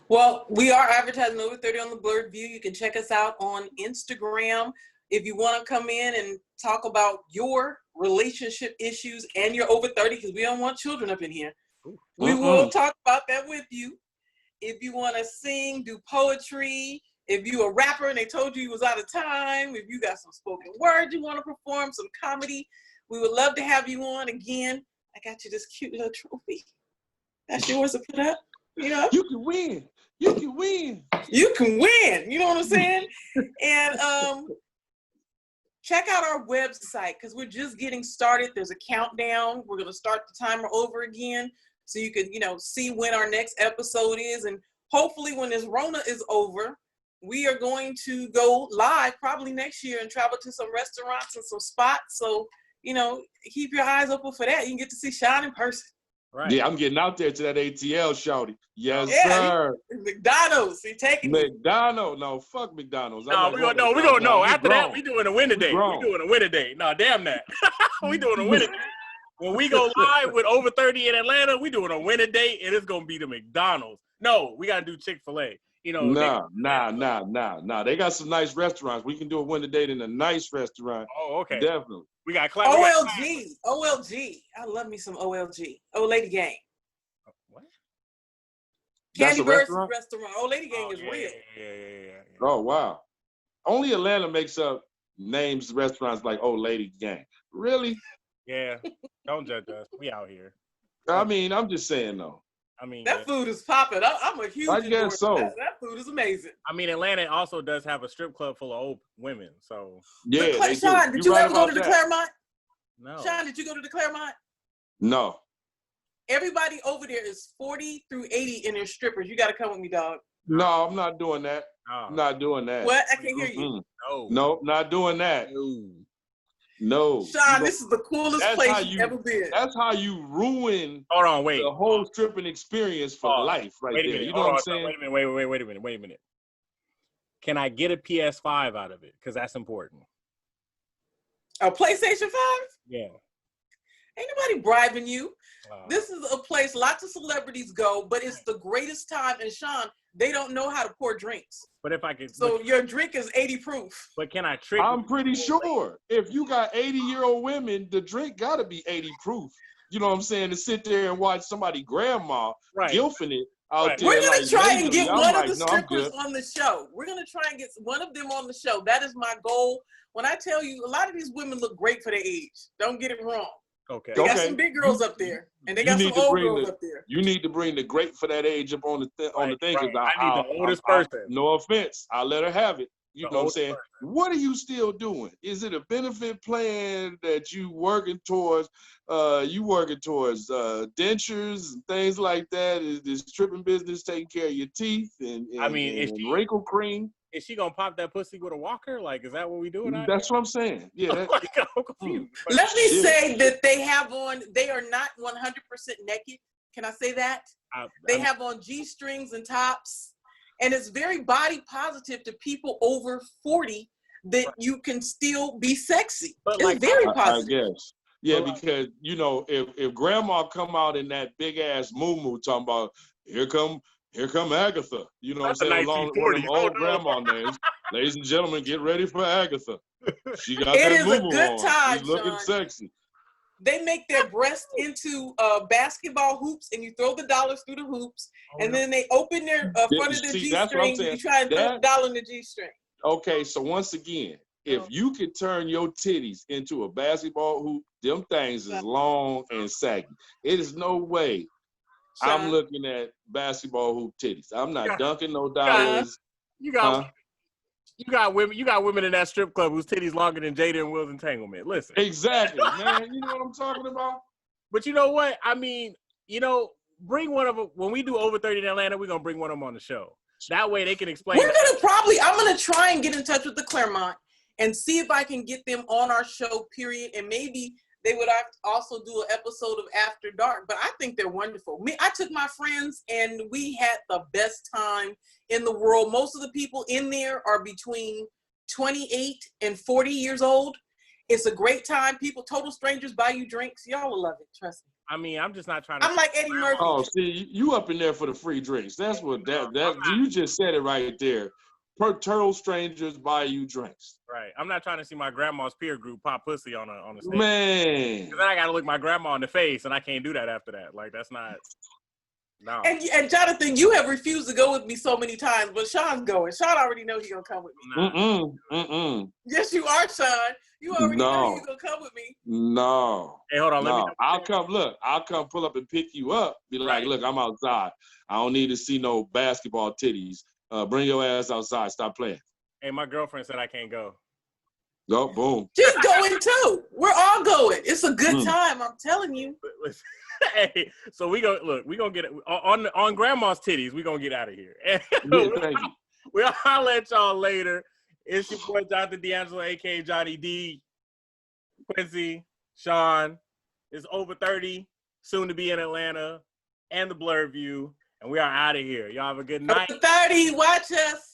D: Well, we are advertising Over 30 on the Blerd View. You can check us out on Instagram if you want to come in and talk about your relationship issues and you're over 30, because we don't want children up in here. We will talk about that with you. If you want to sing, do poetry, if you a rapper and they told you was out of time, if you got some spoken word you want to perform, some comedy, we would love to have you on again. I got you this cute little trophy. That's yours to put up. You know?
B: You can win. You can win.
D: You can win. You know what I'm saying? And check out our website because we're just getting started. There's a countdown. We're going to start the timer over again so you can, see when our next episode is. And hopefully when this Rona is over, we are going to go live probably next year and travel to some restaurants and some spots. So, you know, keep your eyes open for that. You can get to see Sean in person.
A: Right.
B: Yeah, I'm getting out there to that ATL, shawty. Yes,
D: Yeah,
B: sir.
D: McDonald's, he taking me.
B: McDonald's. No, fuck McDonald's.
A: No, we gonna no. After that, we doing a winter day.
B: grown.
A: We doing a winter day. No, damn that. We doing a winter day. When we go live with Over 30 in Atlanta, we doing a winter day, and it's gonna be the McDonald's. No, we gotta do Chick-fil-A. You know,
B: nah. They got some nice restaurants. We can do a winter date in a nice restaurant.
A: Oh, okay.
B: Definitely.
A: We got
D: OLG. I love me some OLG. Old Lady Gang.
A: What?
D: Candy Bird's
B: restaurant?
D: Old Lady Gang is
A: yeah,
D: real.
A: Yeah.
B: Oh, wow. Only Atlanta makes up names restaurants like Old Lady Gang. Really?
A: Yeah. Don't judge us. We out here.
B: I mean, I'm just saying, though.
A: I mean,
D: that food is popping. I'm a huge.
B: I guess so.
D: That food is amazing.
A: I mean, Atlanta also does have a strip club full of old women. So
B: yeah,
D: but, Sean, did you ever go to the Claremont?
A: No.
D: Sean, did you go to the Claremont?
B: No.
D: Everybody over there is 40 through 80 and they're strippers. You got to come with me, dog.
B: No, I'm not doing that.
A: Oh.
B: I'm not doing that.
D: What? I can't hear you.
B: No, not doing that. No.
D: Sean, this is the coolest place you've ever been.
B: That's how you ruin
A: wait.
B: the whole stripping experience for life right there. You know what I'm saying?
A: Wait a minute. Can I get a PS5 out of it? Because that's important.
D: A PlayStation 5?
A: Yeah.
D: Ain't nobody bribing you. This is a place lots of celebrities go, but it's the greatest time. And Sean, they don't know how to pour drinks.
A: But if I could,
D: so your drink is 80 proof.
A: But can I trick?
B: I'm pretty sure if you got 80-year-old women, the drink got to be 80 proof. You know what I'm saying? To sit there and watch somebody grandma gilfing it out there.
D: We're gonna try and get one of the strippers on the show. We're gonna try and get one of them on the show. That is my goal. When I tell you, a lot of these women look great for their age. Don't get it wrong.
A: Okay.
D: They got some big girls up there, and they got some old girls up there.
B: You need to bring the great for that age up on the thing.
A: Right. I need the oldest person.
B: No offense, I'll let her have it. You know what I'm saying?
A: Person.
B: What are you still doing? Is it a benefit plan that you working towards? Dentures and things like that? Is this stripping business taking care of your teeth and wrinkle cream?
A: Is she gonna pop that pussy with a walker? Like, is that what we doing?
B: That's what I'm saying. Yeah.
A: I'm confused.
D: Let me say that they have on. They are not 100% naked. Can I say that? They have on G-strings and tops, and it's very body positive to people over 40 that you can still be sexy. But it's very positive.
B: I guess. Yeah, because you know, if grandma come out in that big ass moo talking about here come Agatha. You know what I'm saying? Along with one of them old grandma names. Ladies and gentlemen, get ready for Agatha. She got that moo on.
D: Time,
B: she's looking
D: Sean.
B: Sexy.
D: They make their breasts into basketball hoops, and you throw the dollars through the hoops, and then they open their front of the G-string, and you try and throw the dollar in the G-string.
B: Okay, so once again, if you could turn your titties into a basketball hoop, them things is long and saggy. It is no way I'm looking at basketball hoop titties. I'm not dunking no dollars.
A: You got women in that strip club whose titties longer than Jada and Will's Entanglement. Listen.
B: Exactly, man. You know what I'm talking about?
A: But you know what? I mean, bring one of them. When we do Over 30 in Atlanta, we're gonna bring one of them on the show. That way they can explain.
D: I'm gonna try and get in touch with the Claremont and see if I can get them on our show, period. And maybe they would also do an episode of After Dark, but I think they're wonderful. I took my friends and we had the best time in the world. Most of the people in there are between 28 and 40 years old. It's a great time. People, total strangers, buy you drinks. Y'all will love it. Trust me.
A: I mean, I'm just not trying to.
D: I'm like Eddie Murphy.
B: Oh, see, you up in there for the free drinks. That's what you just said it right there. Total strangers buy you drinks.
A: Right. I'm not trying to see my grandma's peer group pop pussy on a stage.
B: Man.
A: Because then I got to look my grandma in the face, and I can't do that after that. Like, that's not. No.
D: And Jonathan, you have refused to go with me so many times, but Sean's going. Sean already knows he's going to come with me. Yes, you are, Sean. You already know you're going to come with me.
B: No.
A: Hey, hold on. Let me.
B: I'll come pull up and pick you up. Be like, look, I'm outside. I don't need to see no basketball titties. Bring your ass outside. Stop playing.
A: Hey, my girlfriend said I can't go.
B: Oh, boom.
D: She's going too. We're all going. It's a good time. I'm telling you.
A: Hey, so we gonna get on grandma's titties. We gonna get out of here.
B: Yeah, thank you.
A: We'll holler at y'all later. It's your boy Jonathan D'Angelo, aka Johnny D, Quincee, Sean. It's Over 30, soon to be in Atlanta, and the Blerd View. And we are out of here. Y'all have a good night.
D: Over 30, watch us.